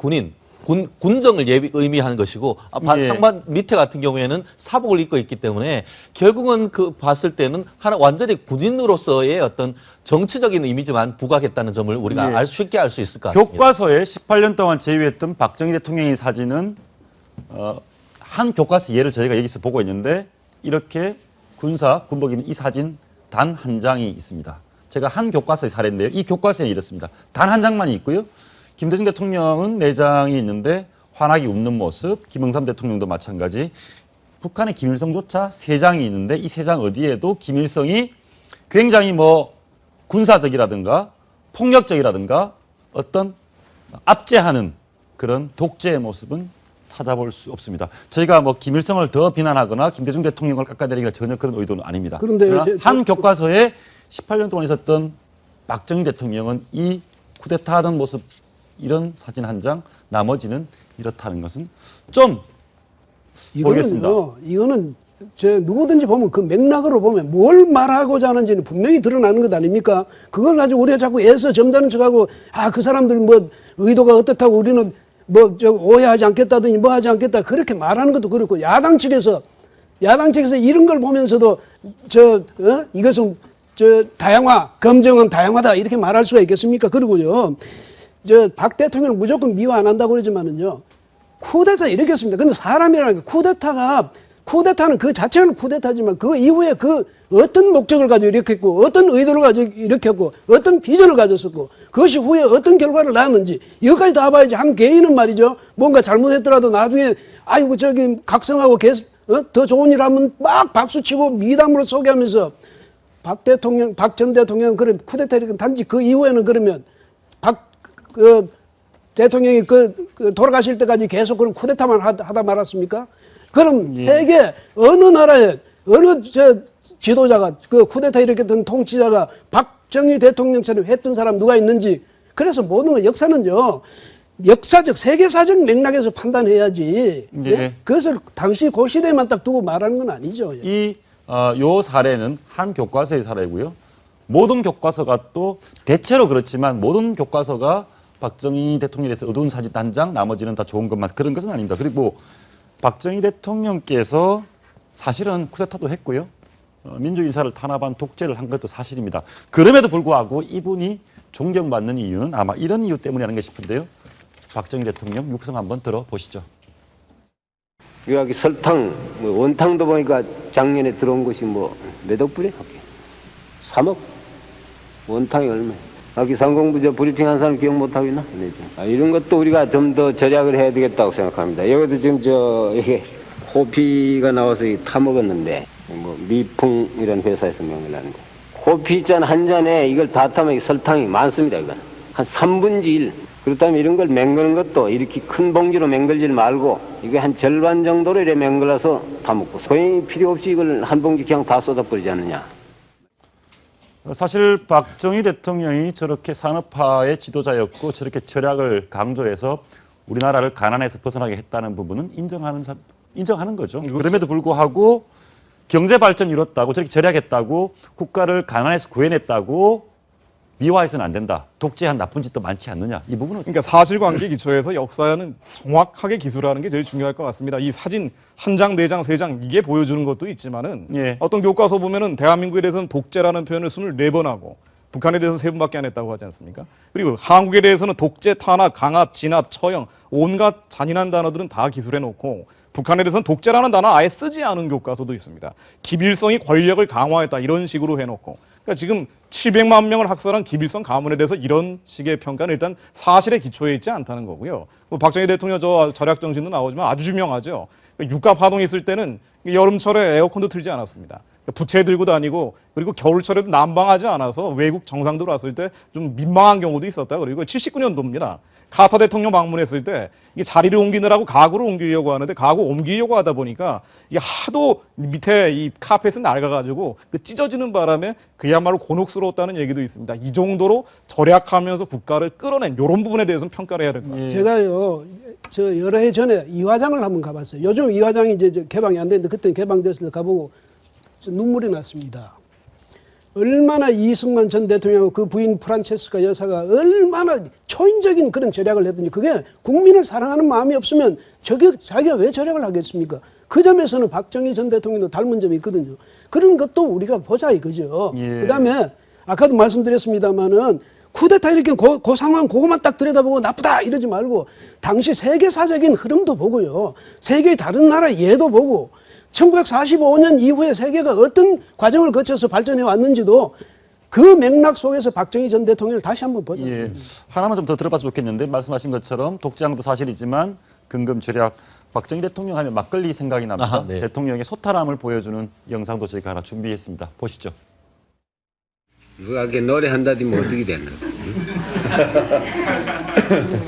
군정을 의미하는 것이고 예. 상반 밑에 같은 경우에는 사복을 입고 있기 때문에 결국은 봤을 때는 완전히 군인으로서의 어떤 정치적인 이미지만 부각했다는 점을 우리가 예. 쉽게 알 수 있을 것 같습니다. 교과서에 18년 동안 제위했던 박정희 대통령의 사진은 한 교과서 예를 저희가 여기서 보고 있는데 이렇게 군복 입는 이 사진 단 한 장이 있습니다. 제가 한 교과서의 사례인데요. 이 교과서에 이렇습니다. 단 한 장만 있고요. 김대중 대통령은 4장이 있는데 환하게 웃는 모습, 김영삼 대통령도 마찬가지. 북한의 김일성조차 3장이 있는데 이 3장 어디에도 김일성이 굉장히 군사적이라든가 폭력적이라든가 압제하는 그런 독재의 모습은 찾아볼 수 없습니다. 저희가 김일성을 더 비난하거나 김대중 대통령을 깎아내리기가 전혀 그런 의도는 아닙니다. 그런데 한 교과서에 18년 동안 있었던 박정희 대통령은 이 쿠데타하던 모습 이런 사진 한 장, 나머지는 이렇다는 것은 모르겠습니다. 이거는 누구든지 보면 그 맥락으로 보면 뭘 말하고자 하는지는 분명히 드러나는 것 아닙니까? 그걸 가지고 우리가 자꾸 애써 점잖은 척하고 그 사람들 의도가 어떻다고 우리는 오해하지 않겠다더니 하지 않겠다 그렇게 말하는 것도 그렇고 야당 측에서 이런 걸 보면서도 이것은 다양화, 검증은 다양화다 이렇게 말할 수가 있겠습니까? 그리고요. 박 대통령을 무조건 미화 안 한다고 그러지만은요. 쿠데타 일으켰습니다. 근데 사람이라는 게 쿠데타는 그 자체는 쿠데타지만 그 이후에 어떤 목적을 가지고 일으켰고 어떤 의도를 가지고 일으켰고 어떤 비전을 가졌었고 그것이 후에 어떤 결과를 낳았는지 이것까지 다 봐야지. 한 개인은 말이죠. 뭔가 잘못했더라도 나중에 아이고 저기 각성하고 더 좋은 일 하면 막 박수치고 미담으로 소개하면서 박 전 대통령 그런 쿠데타 이렇게 단지 그 이후에는 그러면 대통령이 돌아가실 때까지 계속 그런 쿠데타만 하다 말았습니까? 그럼 세계 어느 나라에 어느 지도자가 그 쿠데타 일으켰던 통치자가 박정희 대통령처럼 했던 사람 누가 있는지. 그래서 모든 건 역사는요. 역사적 세계사적 맥락에서 판단해야지. 예? 그것을 당시 그 시대만 딱 두고 말하는 건 아니죠. 요 사례는 한 교과서의 사례고요. 모든 교과서가 또 대체로 그렇지만 모든 교과서가 박정희 대통령에 대해서 어두운 사진 단장, 나머지는 다 좋은 것만 그런 것은 아닙니다. 그리고 박정희 대통령께서 사실은 쿠데타도 했고요. 민주인사를 탄압한 독재를 한 것도 사실입니다. 그럼에도 불구하고 이분이 존경받는 이유는 아마 이런 이유 때문이 아닌가 싶은데요. 박정희 대통령 육성 한번 들어보시죠. 여기 설탕, 원탕도 보니까 작년에 들어온 것이 몇 억불이야? 3억? 원탕이 얼마야? 기상공부 브리핑 한 사람 기억 못하고 있나? 네, 이런 것도 우리가 좀 더 절약을 해야 되겠다고 생각합니다. 여기도 지금 이게 호피가 나와서 타먹었는데, 미풍이라는 회사에서 명을 하는데. 호피 잔 한 잔에 이걸 다 타면 설탕이 많습니다, 이건. 한 3분의 1. 그렇다면 이런 걸 맹그는 것도 이렇게 큰 봉지로 맹글질 말고, 이게 한 절반 정도로 이렇게 맹글어서 타먹고, 소용이 필요 없이 이걸 한 봉지 그냥 다 쏟아버리지 않느냐. 사실 박정희 대통령이 저렇게 산업화의 지도자였고 저렇게 절약을 강조해서 우리나라를 가난에서 벗어나게 했다는 부분은 인정하는 거죠. 그럼에도 불구하고 경제 발전 이뤘다고 저렇게 절약했다고 국가를 가난에서 구해냈다고 미화해서는 안 된다. 독재한 나쁜 짓도 많지 않느냐. 이 부분은 그러니까 사실관계 기초에서 역사는 정확하게 기술하는 게 제일 중요할 것 같습니다. 이 사진 한 장, 네 장, 세 장 이게 보여주는 것도 있지만은 어떤 교과서 보면은 대한민국에 대해서는 독재라는 표현을 24번 하고 북한에 대해서는 3번밖에 안 했다고 하지 않습니까? 그리고 한국에 대해서는 독재, 탄압, 강압, 진압, 처형 온갖 잔인한 단어들은 다 기술해 놓고 북한에 대해서는 독재라는 단어 아예 쓰지 않은 교과서도 있습니다. 기빌성이 권력을 강화했다 이런 식으로 해놓고 그러니까 지금 700만 명을 학살한 기빌성 가문에 대해서 이런 식의 평가는 일단 사실에 기초해 있지 않다는 거고요. 박정희 대통령 절약 정신도 나오지만 아주 유명하죠. 유가 파동이 있을 때는 여름철에 에어컨도 틀지 않았습니다. 부채 들고 다니고 그리고 겨울철에도 난방하지 않아서 외국 정상들 왔을 때 좀 민망한 경우도 있었다. 그리고 79년도입니다. 카터 대통령 방문했을 때 이게 자리를 옮기느라고 가구를 옮기려고 하는데 가구 옮기려고 하다 보니까 이게 하도 밑에 이 카펫은 낡아가지고 그 찢어지는 바람에 그야말로 곤혹스러웠다는 얘기도 있습니다. 이 정도로 절약하면서 국가를 끌어낸 이런 부분에 대해서는 평가를 해야 될 것 같아요. 제가요, 여러 해 전에 이화장을 한번 가봤어요. 요즘 이화장이 이제 개방이 안 되는데 그때 개방됐을 때 가보고 눈물이 났습니다. 얼마나 이승만 전 대통령하고 그 부인 프란체스카 여사가 얼마나 초인적인 그런 절약을 했든지 그게 국민을 사랑하는 마음이 없으면 자기가 왜 절약을 하겠습니까? 그 점에서는 박정희 전 대통령도 닮은 점이 있거든요. 그런 것도 우리가 보자 이거죠. 그다음에 아까도 말씀드렸습니다마는 쿠데타 이렇게 그 상황 그것만 딱 들여다보고 나쁘다 이러지 말고 당시 세계사적인 흐름도 보고요. 세계의 다른 나라 예도 보고 1945년 이후에 세계가 어떤 과정을 거쳐서 발전해 왔는지도 그 맥락 속에서 박정희 전 대통령을 다시 한번 보자. 하나만 좀 더 들어봤으면 좋겠는데 말씀하신 것처럼 독재항도 사실이지만 근금 절약 박정희 대통령 하면 막걸리 생각이 납니다. 네. 대통령의 소탈함을 보여주는 영상도 저희가 하나 준비했습니다. 보시죠. 누가 이렇게 노래한다더니 뭐 어떻게 됐나?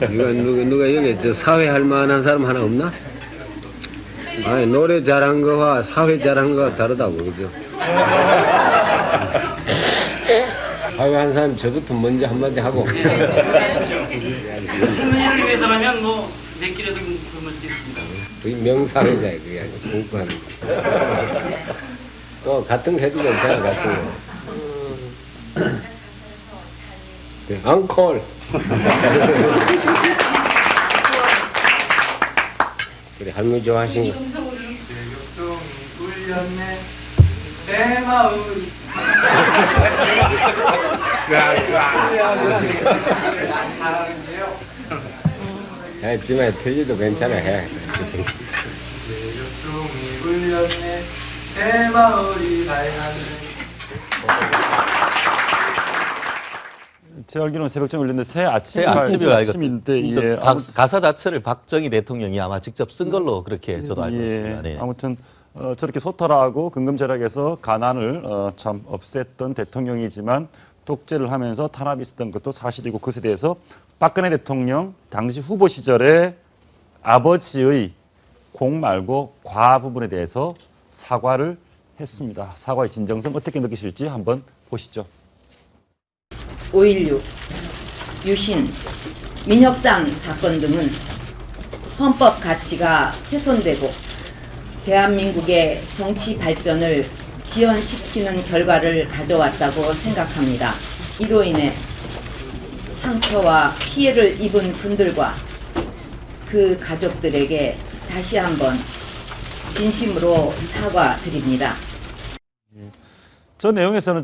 누가 여기 사회 할 만한 사람 하나 없나? 아니, 노래 잘한 거와 사회 잘한 거가 다르다고, 그죠? 사회 한 사람 저부터 먼저 한마디 하고. 대통령을 위해서라면 몇 길에도 굶을 수 있습니다. 그게 명사회자예요, 그게 아니고, 공부하는 거. 또, 같은 거 해도 괜찮아, 같은 거. 네, 앙콜. 그래, 할머니 좋아하신 거. 울렸네, 내 마음이. 했지만 틀리도 괜찮아, 해. 요통이 울렸네, 내 마음이 밝았네. 제 알기로는 새벽쯤 열렸는데 새 아침에 아침인데 예. 가사 자체를 박정희 대통령이 아마 직접 쓴 걸로 그렇게 저도 알고 있습니다. 네. 아무튼 저렇게 소탈하고 근검절약해서 가난을 참 없앴던 대통령이지만 독재를 하면서 탄압이 있었던 것도 사실이고, 그것에 대해서 박근혜 대통령 당시 후보 시절에 아버지의 공 말고 과 부분에 대해서 사과를 했습니다. 사과의 진정성 어떻게 느끼실지 한번 보시죠. 5.16, 유신, 민혁당 사건 등은 헌법 가치가 훼손되고 대한민국의 정치 발전을 지연시키는 결과를 가져왔다고 생각합니다. 이로 인해 상처와 피해를 입은 분들과 그 가족들에게 다시 한번 진심으로 사과드립니다. 저 내용에서는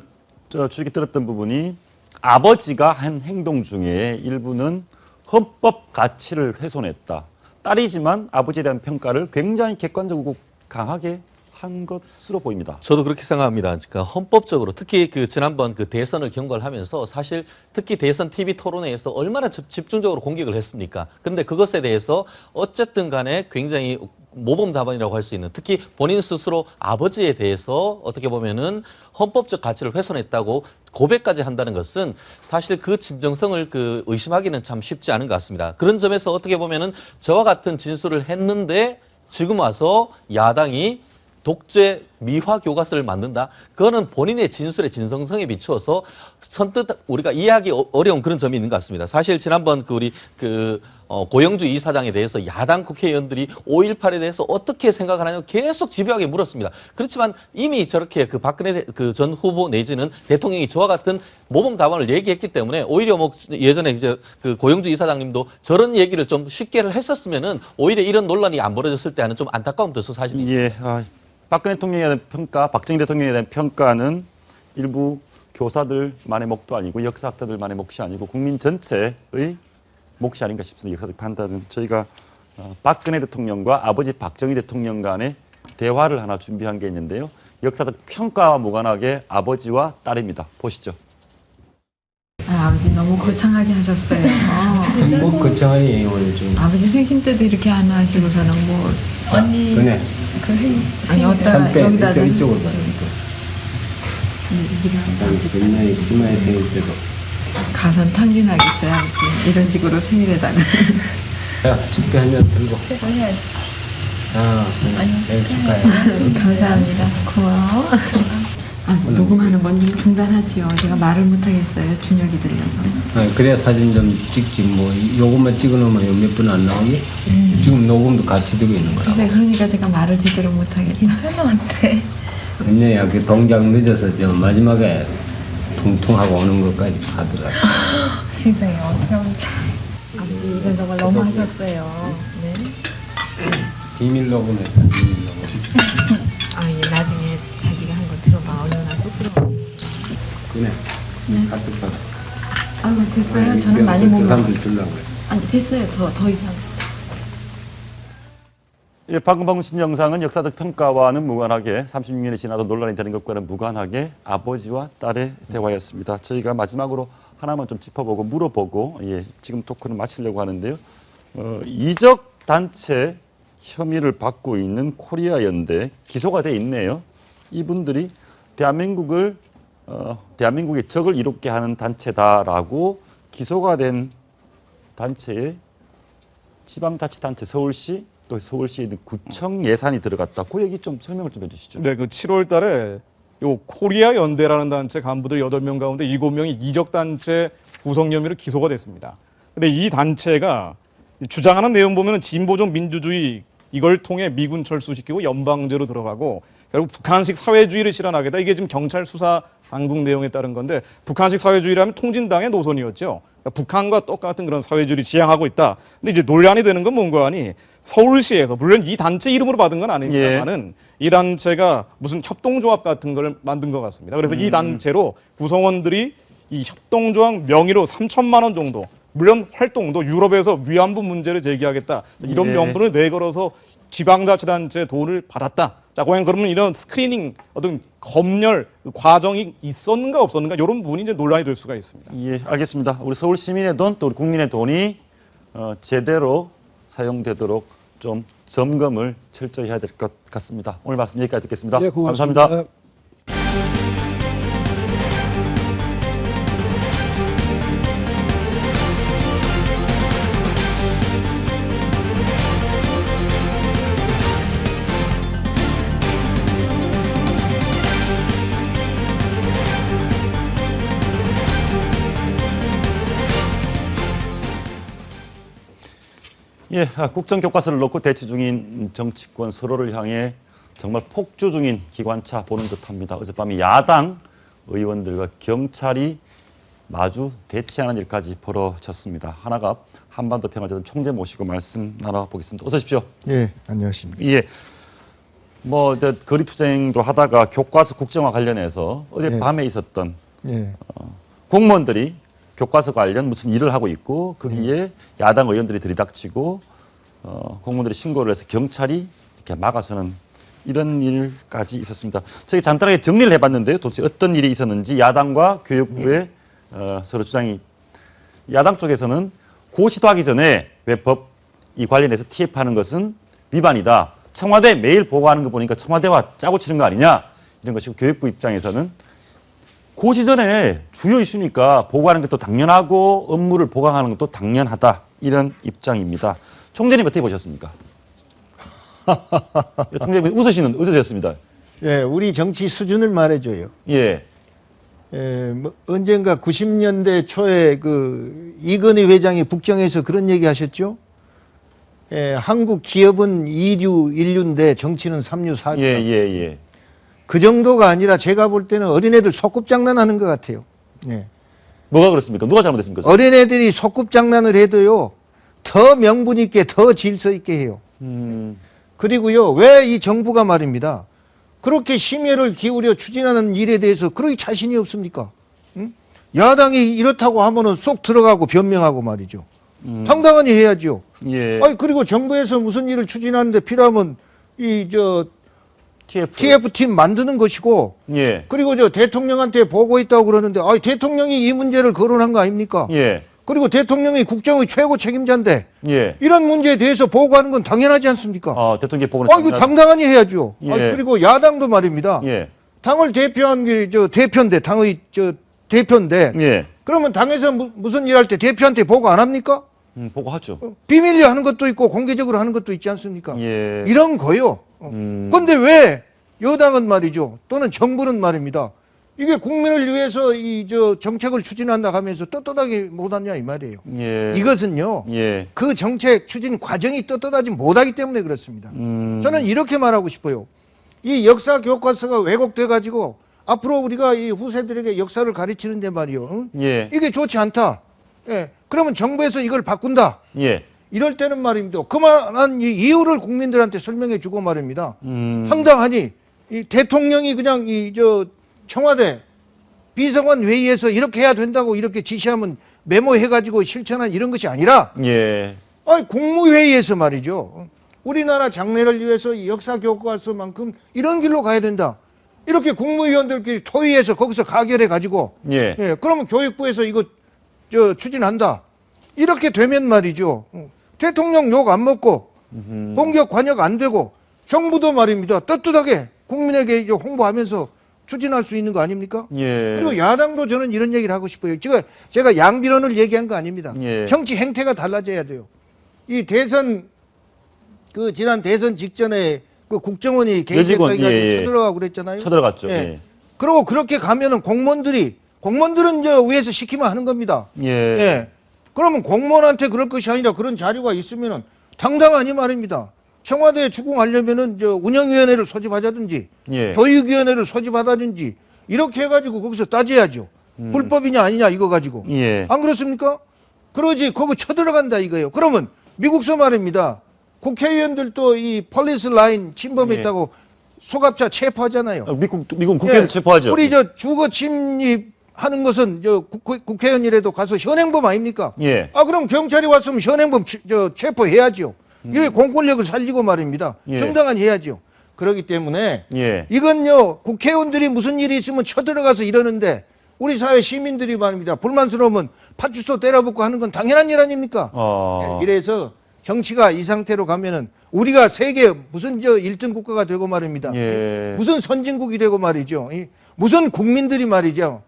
주의 들었던 부분이 아버지가 한 행동 중에 일부는 헌법 가치를 훼손했다. 딸이지만 아버지에 대한 평가를 굉장히 객관적이고 강하게 한 것으로 보입니다. 저도 그렇게 생각합니다. 그러니까 헌법적으로 특히 그 지난번 그 대선을 경과하면서 사실 특히 대선 TV 토론회에서 얼마나 집중적으로 공격을 했습니까? 그런데 그것에 대해서 어쨌든 간에 굉장히 모범 답안이라고 할 수 있는, 특히 본인 스스로 아버지에 대해서 어떻게 보면은 헌법적 가치를 훼손했다고 고백까지 한다는 것은 사실 그 진정성을 의심하기는 참 쉽지 않은 것 같습니다. 그런 점에서 어떻게 보면은 저와 같은 진술을 했는데 지금 와서 야당이 독재 미화 교과서를 만든다. 그거는 본인의 진술의 진정성에 비추어서 선뜻 우리가 이해하기 어려운 그런 점이 있는 것 같습니다. 사실 지난번 우리 고영주 이사장에 대해서 야당 국회의원들이 5.18에 대해서 어떻게 생각하느냐고 계속 집요하게 물었습니다. 그렇지만 이미 저렇게 박근혜 전 후보 내지는 대통령이 저와 같은 모범 답안을 얘기했기 때문에 오히려 예전에 이제 고영주 이사장님도 저런 얘기를 좀 쉽게 했었으면은 오히려 이런 논란이 안 벌어졌을 때 하는 좀 안타까움도 사실 있습니다. 박근혜 대통령에 대한 평가, 박정희 대통령에 대한 평가는 일부 교사들만의 몫도 아니고 역사학자들만의 몫이 아니고 국민 전체의 몫이 아닌가 싶습니다. 역사적 판단은 저희가 박근혜 대통령과 아버지 박정희 대통령 간의 대화를 하나 준비한 게 있는데요. 역사적 평가와 무관하게 아버지와 딸입니다. 보시죠. 아버지 너무 거창하게 하셨어요. 뭐 거창하니 오늘 좀. 아버지 생신 때도 이렇게 안 하시고서는 뭐 언니 그네. 아니 어디다 여기다 이쪽으로 옛날에 지마의 생일 때도 가선 탕진하겠어요 아버지 이런 식으로 생일에다가. 야 축배 한 잔 들고. 해야지. 내가 축하해. 감사합니다. 고마워. 녹음하는 건 좀 중단하지요. 제가 말을 못하겠어요. 준혁이 들려서. 그래야 사진 좀 찍지 뭐 요것만 찍어놓으면 몇 분 안 나오니? 지금 녹음도 같이 되고 있는 거라고. 그러니까 제가 말을 제대로 못하겠어요. 괜찮은데. 그냥 그 동작 늦어서 저 마지막에 퉁퉁하고 오는 것까지 하더라고요. 세상에 어떻게 하면 아버지 이건 정말 너무 하셨어요. 네. 비밀 녹음했다. 비밀 녹음. 예, 나중에 자기가 한 거 들어봐. 얼마나 쑥스러워. 그래. 네. 가득 받아. 됐어요. 저는 많이 못 먹어요. 사람들 주려고 그래. 아니, 됐어요. 더 이상. 방금 보신 영상은 역사적 평가와는 무관하게 36년이 지나도 논란이 되는 것과는 무관하게 아버지와 딸의 대화였습니다. 저희가 마지막으로 하나만 좀 짚어보고 물어보고 지금 토크는 마치려고 하는데요. 이적 단체 혐의를 받고 있는 코리아 연대 기소가 돼 있네요. 이분들이 대한민국의 적을 이롭게 하는 단체다라고 기소가 된 단체에 지방자치단체 서울시 또 서울시에 있는 구청 예산이 들어갔다. 그 얘기 좀 설명을 좀 해주시죠. 네, 7월 달에 요 코리아 연대라는 단체 간부들 8명 가운데 7명이 이적 단체 구성 혐의로 기소가 됐습니다. 근데 이 단체가 주장하는 내용 보면은 진보적 민주주의 이걸 통해 미군 철수시키고 연방제로 들어가고 결국 북한식 사회주의를 실현하겠다. 이게 지금 경찰 수사 당국 내용에 따른 건데 북한식 사회주의라면 통진당의 노선이었죠. 그러니까 북한과 똑같은 그런 사회주의를 지향하고 있다. 근데 이제 논란이 되는 건 뭔가 하니 서울시에서 물론 이 단체 이름으로 받은 건 아닙니다만은 이 단체가 무슨 협동조합 같은 걸 만든 것 같습니다. 그래서 이 단체로 구성원들이 이 협동조합 명의로 3천만 원 정도 물론 활동도 유럽에서 위안부 문제를 제기하겠다. 이런 명분을 내걸어서 지방자치단체 돈을 받았다. 자, 과연 그러면 이런 스크리닝, 어떤 검열 그 과정이 있었는가 없었는가 이런 부분이 이제 논란이 될 수가 있습니다. 예, 알겠습니다. 우리 서울 시민의 돈, 또 우리 국민의 돈이 제대로 사용되도록 좀 점검을 철저히 해야 될 것 같습니다. 오늘 말씀 여기까지 듣겠습니다. 네, 고맙습니다. 감사합니다. 예, 국정교과서를 놓고 대치 중인 정치권 서로를 향해 정말 폭주 중인 기관차 보는 듯합니다. 어젯밤에 야당 의원들과 경찰이 마주 대치하는 일까지 벌어졌습니다. 하나가 한반도 평화재단 총재 모시고 말씀 나눠보겠습니다. 어서 오십시오. 예, 안녕하십니까. 예, 거리투쟁도 하다가 교과서 국정화 관련해서 어젯밤에 있었던 공무원들이 교과서 관련 무슨 일을 하고 있고 거기에 야당 의원들이 들이닥치고 공무원들이 신고를 해서 경찰이 이렇게 막아서는 이런 일까지 있었습니다. 저희 간단하게 정리를 해봤는데요. 도대체 어떤 일이 있었는지 야당과 교육부의 서로 주장이 야당 쪽에서는 고시도 하기 전에 왜 법 이 관련해서 TF하는 것은 위반이다. 청와대 매일 보고하는 거 보니까 청와대와 짜고 치는 거 아니냐 이런 것이고 교육부 입장에서는 고시 전에 주요 이슈니까 보고하는 것도 당연하고 업무를 보강하는 것도 당연하다. 이런 입장입니다. 총재님 어떻게 보셨습니까? 총재님 웃으셨습니다. 예, 우리 정치 수준을 말해줘요. 예. 언젠가 90년대 초에 이건희 회장이 북경에서 그런 얘기 하셨죠? 한국 기업은 2류, 1류인데 정치는 3류, 4류. 예. 그 정도가 아니라 제가 볼 때는 어린애들 소꿉장난하는 것 같아요. 예. 뭐가 그렇습니까? 누가 잘못했습니까? 어린애들이 소꿉장난을 해도요, 더 명분 있게, 더 질서 있게 해요. 그리고요, 왜 이 정부가 말입니다. 그렇게 심혈을 기울여 추진하는 일에 대해서 그렇게 자신이 없습니까? 응? 야당이 이렇다고 하면은 쏙 들어가고 변명하고 말이죠. 당당하니 해야죠. 예. 그리고 정부에서 무슨 일을 추진하는데 필요하면 TF팀 만드는 것이고, 예. 그리고 대통령한테 보고했다고 그러는데, 대통령이 이 문제를 거론한 거 아닙니까? 예. 그리고 대통령이 국정의 최고 책임자인데, 예. 이런 문제에 대해서 보고하는 건 당연하지 않습니까? 대통령이 보고는 이거 당당하니 해야죠. 예. 그리고 야당도 말입니다. 예. 당을 대표한 게 대표인데, 당의 대표인데, 예. 그러면 당에서 무슨 일 할 때 대표한테 보고 안 합니까? 보고하죠. 비밀리에 하는 것도 있고 공개적으로 하는 것도 있지 않습니까? 예. 이런 거요. 그런데 왜 여당은 말이죠. 또는 정부는 말입니다. 이게 국민을 위해서 정책을 추진한다 하면서 떳떳하게 못하냐 이 말이에요. 예. 이것은요. 예. 그 정책 추진 과정이 떳떳하지 못하기 때문에 그렇습니다. 저는 이렇게 말하고 싶어요. 이 역사 교과서가 왜곡돼 가지고 앞으로 우리가 이 후세들에게 역사를 가르치는데 말이요. 예. 이게 좋지 않다. 예. 그러면 정부에서 이걸 바꾼다. 예. 이럴 때는 말입니다. 그만한 이유를 국민들한테 설명해 주고 말입니다. 황당하니 이 대통령이 그냥 청와대 비서관 회의에서 이렇게 해야 된다고 이렇게 지시하면 메모해 가지고 실천한 이런 것이 아니라 예. 국무회의에서 말이죠. 우리나라 장래를 위해서 이 역사 교과서만큼 이런 길로 가야 된다. 이렇게 국무위원들끼리 토의해서 거기서 가결해 가지고 예. 그러면 교육부에서 이거 추진한다. 이렇게 되면 말이죠. 대통령 욕 안 먹고 공격 관여가 안 되고 정부도 말입니다. 떳떳하게 국민에게 홍보하면서 추진할 수 있는 거 아닙니까? 예. 그리고 야당도 저는 이런 얘기를 하고 싶어요. 제가 양비론을 얘기한 거 아닙니다. 예. 정치 행태가 달라져야 돼요. 이 지난 대선 직전에 국정원이 개입했다고 쳐들어가고 그랬잖아요. 쳐들어갔죠. 예. 그리고 그렇게 가면은 공무원들은 위에서 시키면 하는 겁니다. 예. 그러면 공무원한테 그럴 것이 아니라 그런 자료가 있으면은 당당하니 말입니다. 청와대에 추궁하려면은 운영위원회를 소집하자든지 교육위원회를 소집하다든지 이렇게 해가지고 거기서 따져야죠. 불법이냐 아니냐 이거 가지고. 예. 안 그렇습니까? 그러지 거기 쳐들어간다 이거예요. 그러면 미국서 말입니다. 국회의원들도 이 폴리스 라인 침범했다고 소갑차 체포하잖아요. 미국 국회의원 체포하죠. 우리 주거 침입하는 것은 국회의원이라도 가서 현행범 아닙니까? 예. 그럼 경찰이 왔으면 현행범 체포해야죠. 이게 공권력을 살리고 말입니다. 예. 정당한 해야죠. 그렇기 때문에 예. 이건요, 국회의원들이 무슨 일이 있으면 쳐들어가서 이러는데 우리 사회 시민들이 말입니다. 불만스러우면 파출소 때려붙고 하는 건 당연한 일 아닙니까? 이래서 정치가 이 상태로 가면은 우리가 세계 무슨 1등 국가가 되고 말입니다. 예. 무슨 선진국이 되고 말이죠. 무슨 국민들이 말이죠.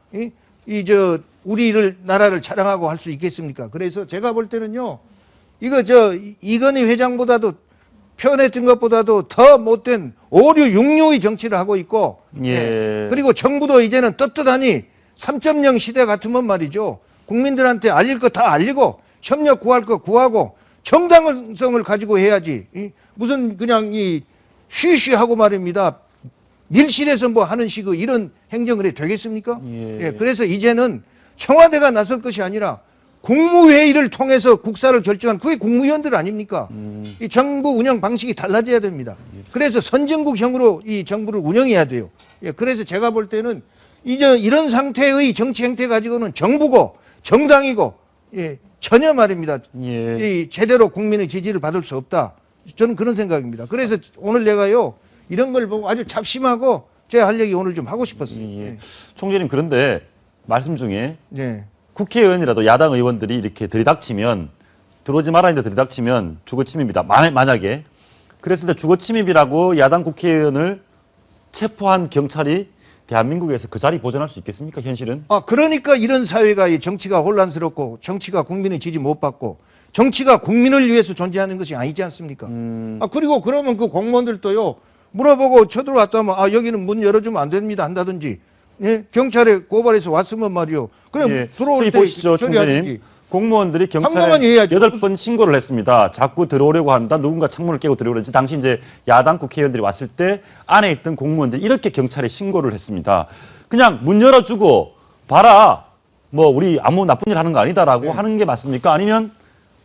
우리를 나라를 자랑하고 할 수 있겠습니까? 그래서 제가 볼 때는요. 이거 이건희 회장보다도 표현했던 것보다도 더 못된 오류 육류의 정치를 하고 있고 그리고 정부도 이제는 떳떳하니 3.0 시대 같으면 말이죠. 국민들한테 알릴 거 다 알리고 협력 구할 거 구하고 정당성을 가지고 해야지. 무슨 그냥 쉬쉬하고 말입니다. 밀실에서 뭐 하는 식의 이런 행정을 해도 되겠습니까? 그래서 이제는 청와대가 나설 것이 아니라 국무회의를 통해서 국사를 결정한 그게 국무위원들 아닙니까? 이 정부 운영 방식이 달라져야 됩니다. 그래서 선진국형으로 이 정부를 운영해야 돼요. 그래서 제가 볼 때는 이제 이런 상태의 정치 행태 가지고는 정부고 정당이고 전혀 말입니다. 제대로 국민의 지지를 받을 수 없다. 저는 그런 생각입니다. 그래서 오늘 내가요 이런 걸 보고 아주 잡심하고 제 할 얘기 오늘 좀 하고 싶었어요. 총재님, 그런데 말씀 중에 국회의원이라도 야당 의원들이 이렇게 들이닥치면, 들어오지 말아 했는데 들이닥치면 주거침입이다. 만약에 그랬을 때 주거침입이라고 야당 국회의원을 체포한 경찰이 대한민국에서 그 자리 보존할 수 있겠습니까? 현실은? 그러니까 이런 사회가 이 정치가 혼란스럽고 정치가 국민의 지지 못 받고 정치가 국민을 위해서 존재하는 것이 아니지 않습니까? 그리고 그러면 그 공무원들도요 물어보고 쳐들어왔다 하면 여기는 문 열어주면 안 됩니다 한다든지 경찰에 고발해서 왔으면 말이요. 그럼 들어올 때 보시죠, 총재님. 공무원들이 경찰에 8번 신고를 했습니다. 자꾸 들어오려고 한다. 누군가 창문을 깨고 들어오는지. 당시 이제 야당 국회의원들이 왔을 때 안에 있던 공무원들이 이렇게 경찰에 신고를 했습니다. 그냥 문 열어주고 봐라. 뭐 우리 아무 나쁜 일 하는 거 아니다라고 하는 게 맞습니까? 아니면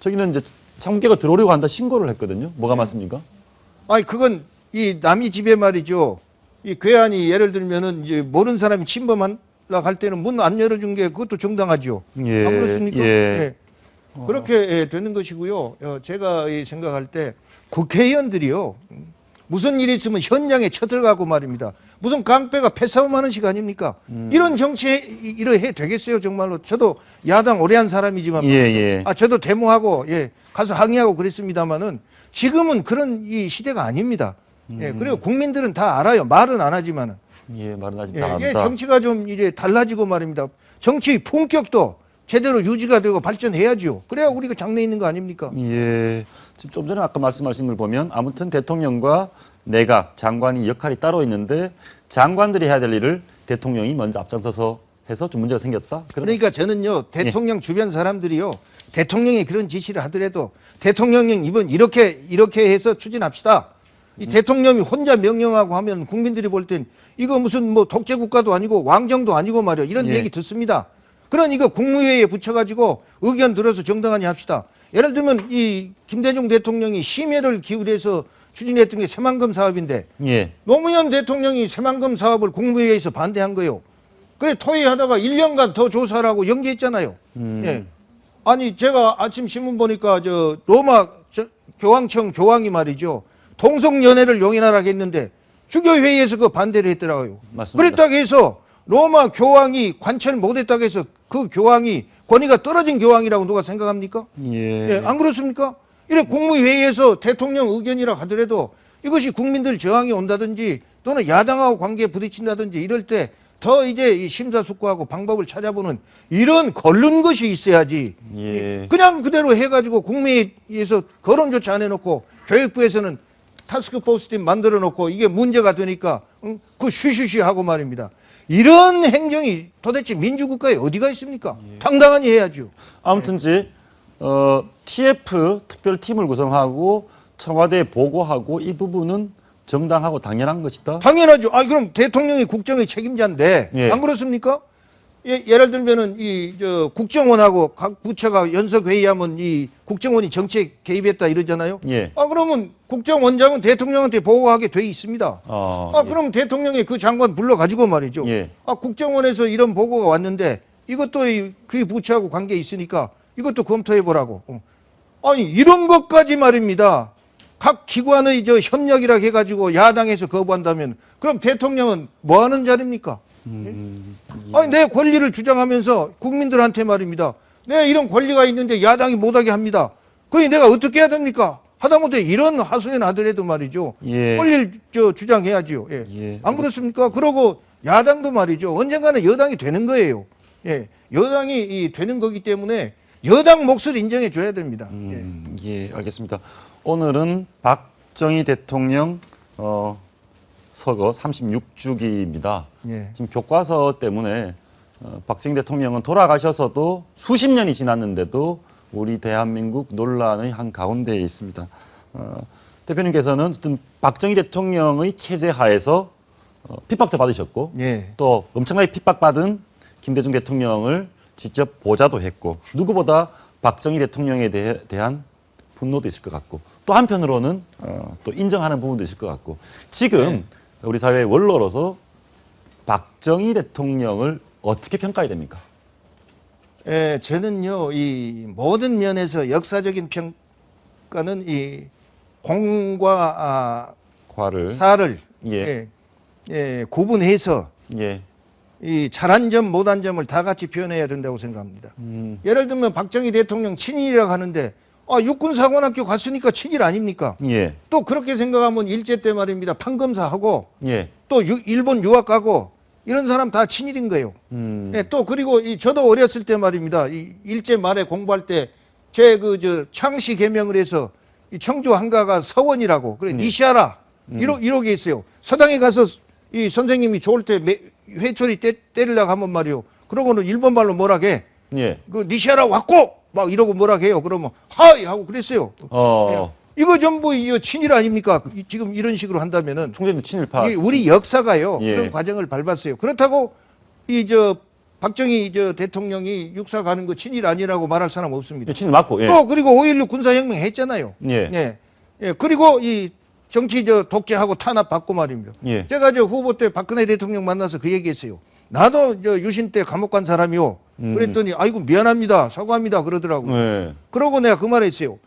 저기는 이제 창문 깨고 들어오려고 한다 신고를 했거든요. 뭐가 맞습니까? 그건 이 남의 집에 말이죠. 이 괴한이 예를 들면은 이제 모르는 사람이 침범한 할 때는 문 안 열어준 게 그것도 정당하죠. 안 그렇습니까? 그렇게 되는 것이고요. 제가 생각할 때 국회의원들이요. 무슨 일이 있으면 현장에 쳐들어가고 말입니다. 무슨 깡패가 패싸움하는 시간입니까? 이런 정치에 이래 되겠어요 정말로. 저도 야당 오래 한 사람이지만 저도 데모하고 가서 항의하고 그랬습니다마는 지금은 그런 이 시대가 아닙니다. 그리고 국민들은 다 알아요. 말은 안 하지만은. 말은 하지 않는다. 정치가 좀 이제 달라지고 말입니다. 정치 품격도 제대로 유지가 되고 발전해야죠. 그래야 우리가 장래 있는 거 아닙니까? 지금 좀 전에 아까 말씀하신 걸 보면 아무튼 대통령과 내각, 장관이 역할이 따로 있는데 장관들이 해야 될 일을 대통령이 먼저 앞장서서 해서 좀 문제가 생겼다? 그러니까 저는요, 대통령 주변 사람들이요, 대통령이 그런 지시를 하더라도 대통령이 이번 이렇게 해서 추진합시다. 이 대통령이 혼자 명령하고 하면 국민들이 볼 땐 이거 무슨 뭐 독재 국가도 아니고 왕정도 아니고 말이야. 이런 얘기 듣습니다. 그러니까 국무회의에 붙여가지고 의견 들어서 정당하게 합시다. 예를 들면 이 김대중 대통령이 심혈을 기울여서 추진했던 게 새만금 사업인데 노무현 대통령이 새만금 사업을 국무회의에서 반대한 거예요. 그래 토의하다가 1년간 더 조사하라고 연기했잖아요. 아니 제가 아침 신문 보니까 로마 교황청 교황이 말이죠. 동성연애를 용인하라고 했는데 주교회의에서 그 반대를 했더라고요. 맞습니다. 그랬다고 해서 로마 교황이 관철 못했다고 해서 그 교황이 권위가 떨어진 교황이라고 누가 생각합니까? 안 그렇습니까? 이래 국무회의에서 대통령 의견이라 하더라도 이것이 국민들 저항이 온다든지 또는 야당하고 관계에 부딪힌다든지 이럴 때 더 이제 심사숙고하고 방법을 찾아보는 이런 거른 것이 있어야지. 그냥 그대로 해가지고 국무회의에서 거론조차 안 해놓고 교육부에서는 타스크포스 팀 만들어 놓고 이게 문제가 되니까 그 쉬쉬쉬 하고 말입니다. 이런 행정이 도대체 민주국가에 어디가 있습니까? 당당하니 해야죠. 아무튼 TF 특별팀을 구성하고 청와대에 보고하고 이 부분은 정당하고 당연한 것이다? 당연하죠. 그럼 대통령이 국정의 책임자인데 안 그렇습니까? 예를 들면은 국정원하고 각 부처가 연석 회의하면 이 국정원이 정치에 개입했다 이러잖아요. 그러면 국정원장은 대통령한테 보고하게 돼 있습니다. 그럼 대통령이 그 장관 불러가지고 말이죠. 국정원에서 이런 보고가 왔는데 이것도 그 부처하고 관계 있으니까 이것도 검토해 보라고. 아니 이런 것까지 말입니다. 각 기관의 협력이라 해가지고 야당에서 거부한다면 그럼 대통령은 뭐 하는 자리입니까? 아니, 내 권리를 주장하면서 국민들한테 말입니다. 내 이런 권리가 있는데 야당이 못하게 합니다. 그니 내가 어떻게 해야 됩니까? 하다못해 이런 하소연 하더라도 말이죠. 예. 권리를 주장해야지요. 예. 예. 안 그렇습니까? 그러고 야당도 말이죠. 언젠가는 여당이 되는 거예요. 예. 여당이 되는 거기 때문에 여당 몫을 인정해 줘야 됩니다. 예, 알겠습니다. 오늘은 박정희 대통령 서거 36주기입니다. 예. 지금 교과서 때문에 박정희 대통령은 돌아가셔서도 수십 년이 지났는데도 우리 대한민국 논란의 한 가운데에 있습니다. 대표님께서는 어쨌든 박정희 대통령의 체제 하에서 핍박도 받으셨고 예. 또 엄청나게 핍박받은 김대중 대통령을 직접 보좌도 했고 누구보다 박정희 대통령에 대한 분노도 있을 것 같고 또 한편으로는 또 인정하는 부분도 있을 것 같고 지금 우리 사회의 원로로서 박정희 대통령을 어떻게 평가해야 됩니까? 예, 저는요, 이 모든 면에서 역사적인 평가는 이 공과 과를 사를 예. 구분해서 예. 이 잘한 점, 못한 점을 다 같이 표현해야 된다고 생각합니다. 예를 들면 박정희 대통령 친일이라고 하는데 육군사관학교 갔으니까 친일 아닙니까? 예. 또 그렇게 생각하면 일제 때 말입니다. 판검사하고 예. 또 일본 유학 가고 이런 사람 다 친일인 거예요. 예, 또 그리고 저도 어렸을 때 말입니다. 이 일제 말에 공부할 때 제 창씨 개명을 해서 이 청주 한가가 서원이라고 그래 니시아라 이러게 있어요. 서당에 가서 이 선생님이 좋을 때 회초리 때리려고 하면 말이요. 그러고는 일본 말로 뭐라게 예. 그 니시아라 왔고 막 이러고 뭐라게 해요. 그러면 하이 하고 그랬어요. 예. 이거 전부 이 친일 아닙니까? 지금 이런 식으로 한다면은 총재님 친일파. 우리 역사가요. 예. 그런 과정을 밟았어요. 그렇다고 박정희 대통령이 육사 가는 거 친일 아니라고 말할 사람 없습니다. 친일 맞고. 예. 또 그리고 5.16 군사혁명 했잖아요. 예. 예. 그리고 이 정치 독재하고 탄압 받고 말입니다. 예. 제가 후보 때 박근혜 대통령 만나서 그 얘기했어요. 나도 유신 때 감옥 간 사람이요. 그랬더니 아이고 미안합니다. 사과합니다. 그러더라고요. 예. 그러고 내가 그 말했어요.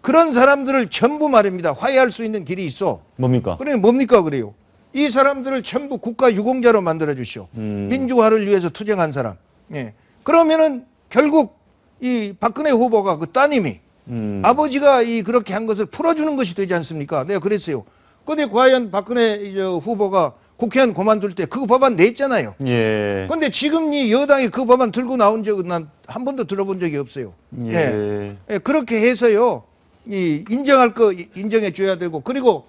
그런 사람들을 전부 말입니다. 화해할 수 있는 길이 있어. 뭡니까? 그래 뭡니까 그래요. 이 사람들을 전부 국가 유공자로 만들어 주시오. 민주화를 위해서 투쟁한 사람. 예. 그러면은 결국 이 박근혜 후보가 그 따님이 아버지가 그렇게 한 것을 풀어주는 것이 되지 않습니까? 내가 그랬어요. 근데 과연 박근혜 후보가 국회의원 그만둘 때 그 법안 냈잖아요. 예. 근데 지금 이 여당이 그 법안 들고 나온 적은 난 한 번도 들어본 적이 없어요. 예. 예. 그렇게 해서요. 인정할 거 인정해 줘야 되고 그리고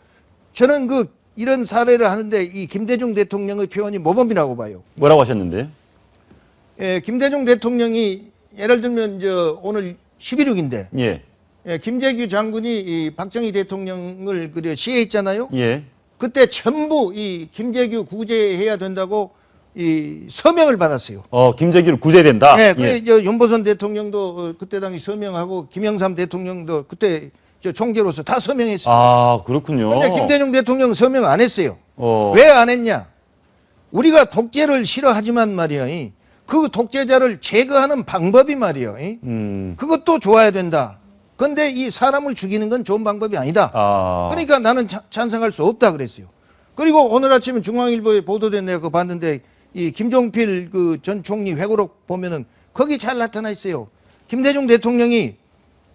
저는 이런 사례를 하는데 이 김대중 대통령의 표현이 모범이라고 봐요. 뭐라고 하셨는데? 예, 김대중 대통령이 예를 들면 오늘 11.6인데 예. 김재규 장군이 이 박정희 대통령을 시해했잖아요. 예. 그때 전부 이 김재규 구제해야 된다고 이 서명을 받았어요. 김재규를 구제된다. 네, 그래 윤보선 대통령도 그때 당시 서명하고 김영삼 대통령도 그때 총재로서 다 서명했어요. 아, 그렇군요. 근데 김대중 대통령은 서명 안 했어요. 왜 안 했냐? 우리가 독재를 싫어하지만 말이야. 그 독재자를 제거하는 방법이 말이야. 그것도 좋아야 된다. 근데 이 사람을 죽이는 건 좋은 방법이 아니다. 그러니까 나는 찬성할 수 없다 그랬어요. 그리고 오늘 아침에 중앙일보에 보도된 내가 그거 봤는데 이 김종필 전 총리 회고록 보면은 거기 잘 나타나 있어요. 김대중 대통령이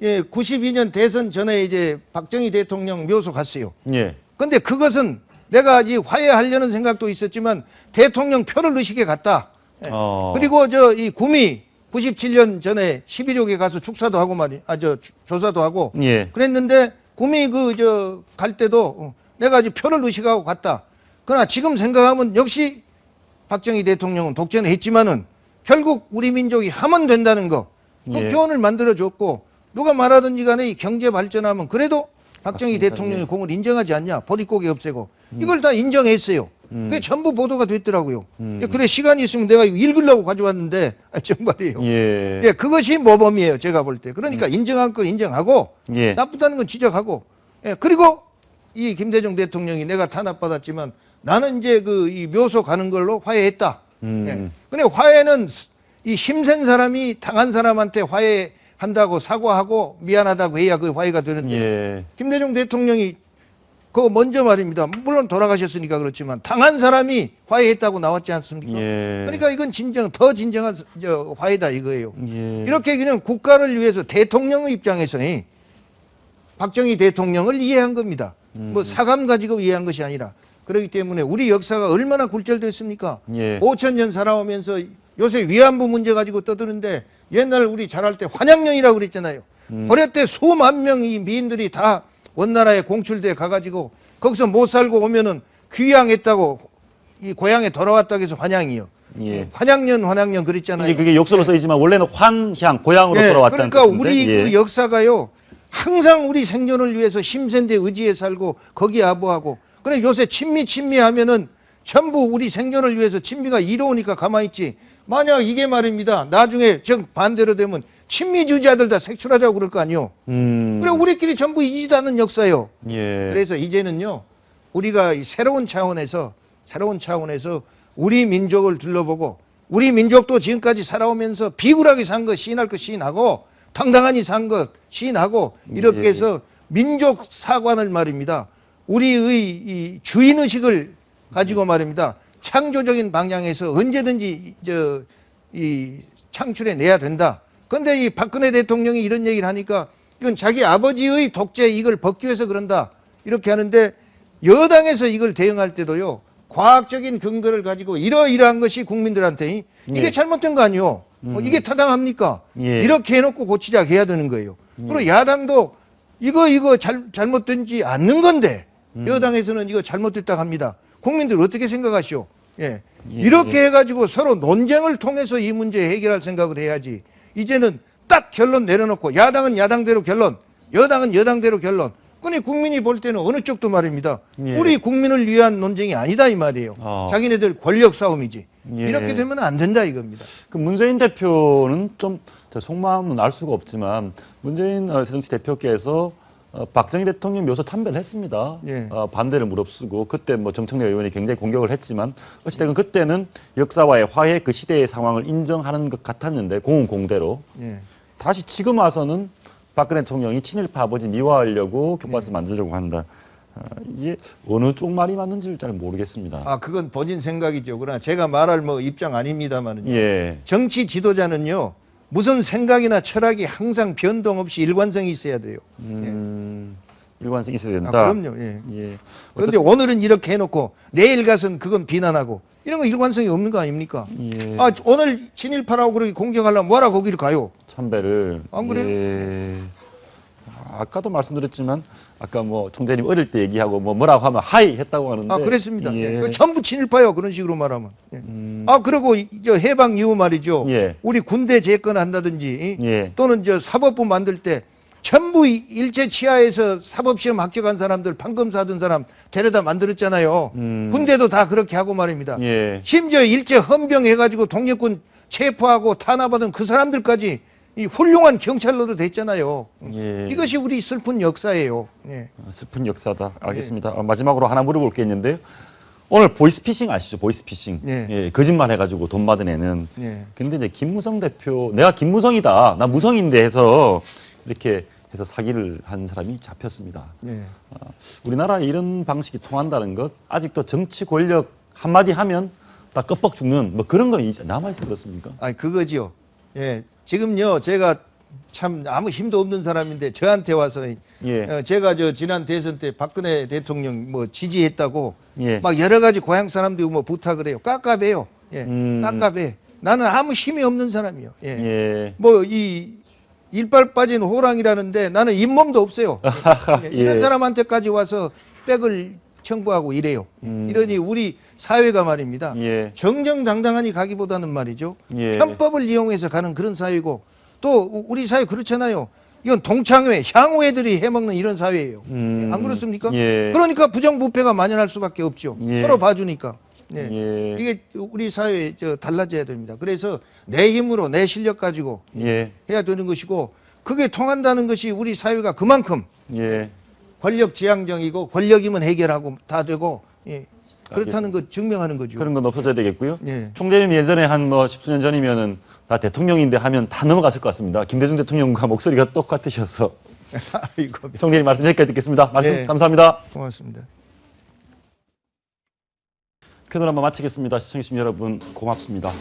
92년 대선 전에 이제 박정희 대통령 묘소 갔어요. 예. 근데 그것은 내가 화해하려는 생각도 있었지만 대통령 표를 의식에 갔다. 그리고 이 구미 97년 전에 11.6에 가서 축사도 하고 조사도 하고 예. 그랬는데 구미 갈 때도 내가 표를 의식하고 갔다. 그러나 지금 생각하면 역시 박정희 대통령은 독재는 했지만은 결국 우리 민족이 하면 된다는 거 그 표현을 만들어 줬고 누가 말하든지 간에 이 경제 발전하면 그래도 박정희 대통령의 공을 인정하지 않냐. 보릿고개 없애고 이걸 다 인정했어요. 그게 전부 보도가 됐더라고요. 그래 시간이 있으면 내가 이거 읽으려고 가져왔는데 정말이에요. 예. 그것이 모범이에요. 제가 볼 때. 그러니까 인정한 거 인정하고 나쁘다는 건 지적하고 그리고 이 김대중 대통령이 내가 탄압받았지만 나는 이제 이 묘소 가는 걸로 화해했다. 근데 화해는 이 힘센 사람이 당한 사람한테 한다고 사과하고 미안하다고 해야 그 화해가 되는데 예. 김대중 대통령이 그거 먼저 말입니다. 물론 돌아가셨으니까 그렇지만 당한 사람이 화해했다고 나왔지 않습니까? 예. 그러니까 이건 더 진정한 화해다 이거예요. 예. 이렇게 그냥 국가를 위해서 대통령의 입장에서 박정희 대통령을 이해한 겁니다. 뭐 사감 가지고 이해한 것이 아니라 그렇기 때문에 우리 역사가 얼마나 굴절됐습니까? 예. 5,000년 살아오면서 요새 위안부 문제 가지고 떠드는데 옛날 우리 잘할 때 환양년이라고 그랬잖아요. 어릴 때 수만 명이 미인들이 다 원나라에 공출돼 가가지고 거기서 못 살고 오면은 귀향했다고 이 고향에 돌아왔다고 해서 환양이요. 예. 환양년 그랬잖아요. 이게 그게 욕설로 쓰이지만 원래는 환향, 고향으로 예, 돌아왔다는 그러니까 뜻인데. 우리 예. 그 역사가요. 항상 우리 생존을 위해서 심센데 의지에 살고 거기에 아부하고 그래 요새 친미 하면은 전부 우리 생존을 위해서 친미가 이로우니까 가만히 있지. 만약 이게 말입니다. 나중에 정 반대로 되면 친미주의자들 다 색출하자고 그럴 거 아니요. 그래 우리끼리 전부 이지다는 역사요. 예. 그래서 이제는요. 우리가 이 새로운 차원에서 우리 민족을 둘러보고 우리 민족도 지금까지 살아오면서 비굴하게 산 것 시인할 것 시인하고 당당하니 산 것 시인하고 이렇게 해서 민족 사관을 말입니다. 우리의 이 주인의식을 가지고 말입니다. 창조적인 방향에서 언제든지 이 창출해 내야 된다. 근데 이 박근혜 대통령이 이런 얘기를 하니까 이건 자기 아버지의 독재 이걸 벗기 위해서 그런다. 이렇게 하는데 여당에서 이걸 대응할 때도요. 과학적인 근거를 가지고 이러이러한 것이 국민들한테 이게 잘못된 거 아니요. 이게 타당합니까? 예. 이렇게 해놓고 고치자 해야 되는 거예요. 그리고 야당도 이거 잘못된지 않는 건데 여당에서는 이거 잘못됐다고 합니다. 국민들 어떻게 생각하시오? 예. 이렇게 해가지고 서로 논쟁을 통해서 이 문제 해결할 생각을 해야지. 이제는 딱 결론 내려놓고 야당은 야당대로 결론, 여당은 여당대로 결론. 근데 국민이 볼 때는 어느 쪽도 말입니다. 예. 우리 국민을 위한 논쟁이 아니다 이 말이에요. 자기네들 권력 싸움이지. 예. 이렇게 되면 안 된다 이겁니다. 그 문재인 대표는 좀 속마음은 알 수가 없지만 문재인 새정치 대표께서 박정희 대통령 묘소 참배를 했습니다. 예. 반대를 무릅쓰고 그때 뭐 정청래 의원이 굉장히 공격을 했지만 어찌됐건 그때는 역사와의 화해 그 시대의 상황을 인정하는 것 같았는데 공대로 예. 다시 지금 와서는 박근혜 대통령이 친일파 아버지 미화하려고 교과서 만들려고 한다. 이게 어느 쪽 말이 맞는지를 잘 모르겠습니다. 아, 그건 본인 생각이죠. 그러나 제가 말할 뭐 입장 아닙니다만은. 예. 정치 지도자는요, 무슨 생각이나 철학이 항상 변동 없이 일관성이 있어야 돼요. 일관성이 있어야 된다. 아, 그럼요. 예. 예. 그런데 오늘은 이렇게 해놓고 내일 가서는 그건 비난하고 이런 거 일관성이 없는 거 아닙니까? 예. 아, 오늘 친일파라고 그렇게 공격하려면 뭐라 거기를 가요? 참배를. 안 그래요? 예. 아까도 말씀드렸지만 아까 뭐 총재님 어릴 때 얘기하고 뭐라고 하면 하이 했다고 하는데. 아, 그랬습니다. 예. 예. 전부 친일파요. 그런 식으로 말하면. 예. 아, 그리고 저 해방 이후 말이죠. 예. 우리 군대 재건한다든지 예. 또는 저 사법부 만들 때 전부 일제 치하에서 사법시험 합격한 사람들 판검사 하던 사람 데려다 만들었잖아요. 군대도 다 그렇게 하고 말입니다. 예. 심지어 일제 헌병해가지고 독립군 체포하고 탄압하던 그 사람들까지 이 훌륭한 경찰로도 됐잖아요. 예. 이것이 우리 슬픈 역사예요. 예. 슬픈 역사다. 알겠습니다. 마지막으로 하나 물어볼 게 있는데요. 오늘 보이스피싱 아시죠? 보이스피싱. 예. 예, 거짓말 해가지고 돈 받은 애는. 예. 근데 이제 김무성 대표, 내가 김무성이다. 나 무성인데 해서 이렇게 해서 사기를 한 사람이 잡혔습니다. 예. 우리나라에 이런 방식이 통한다는 것, 아직도 정치 권력 한마디 하면 다 껍벅 죽는 뭐 그런 거 남아있어 그렇습니까? 아니, 그거지요. 예. 지금요, 제가 참 아무 힘도 없는 사람인데 저한테 와서 예. 제가 저 지난 대선 때 박근혜 대통령 뭐 지지했다고 예. 막 여러 가지 고향 사람들이 뭐 부탁을 해요. 깝깝해요. 예. 깝깝해. 나는 아무 힘이 없는 사람이요. 예. 예. 뭐 이 일발 빠진 호랑이라는데 나는 잇몸도 없어요. 예. 이런 예. 사람한테까지 와서 백을 청구하고 이래요. 이러니 우리 사회가 말입니다. 예. 정정당당하니 가기보다는 말이죠. 예. 편법을 이용해서 가는 그런 사회고 또 우리 사회 그렇잖아요. 이건 동창회, 향후회들이 해먹는 이런 사회예요. 안 그렇습니까? 예. 그러니까 부정부패가 만연할 수밖에 없죠. 예. 서로 봐주니까. 네. 예. 이게 우리 사회에 달라져야 됩니다. 그래서 내 힘으로 내 실력 가지고 예. 해야 되는 것이고 그게 통한다는 것이 우리 사회가 그만큼 예. 권력 지향적이고 권력이면 해결하고 다 되고 예. 그렇다는 거 증명하는 거죠. 그런 건 없어져야 되겠고요. 예. 총재님 예전에 한 뭐 10수년 전이면은 다 대통령인데 하면 다 넘어갔을 것 같습니다. 김대중 대통령과 목소리가 똑같으셔서. 아이고. 총재님 말씀 여기까지 듣겠습니다. 말씀 예. 감사합니다. 고맙습니다. 그동안 한번 마치겠습니다. 시청해주신 여러분 고맙습니다.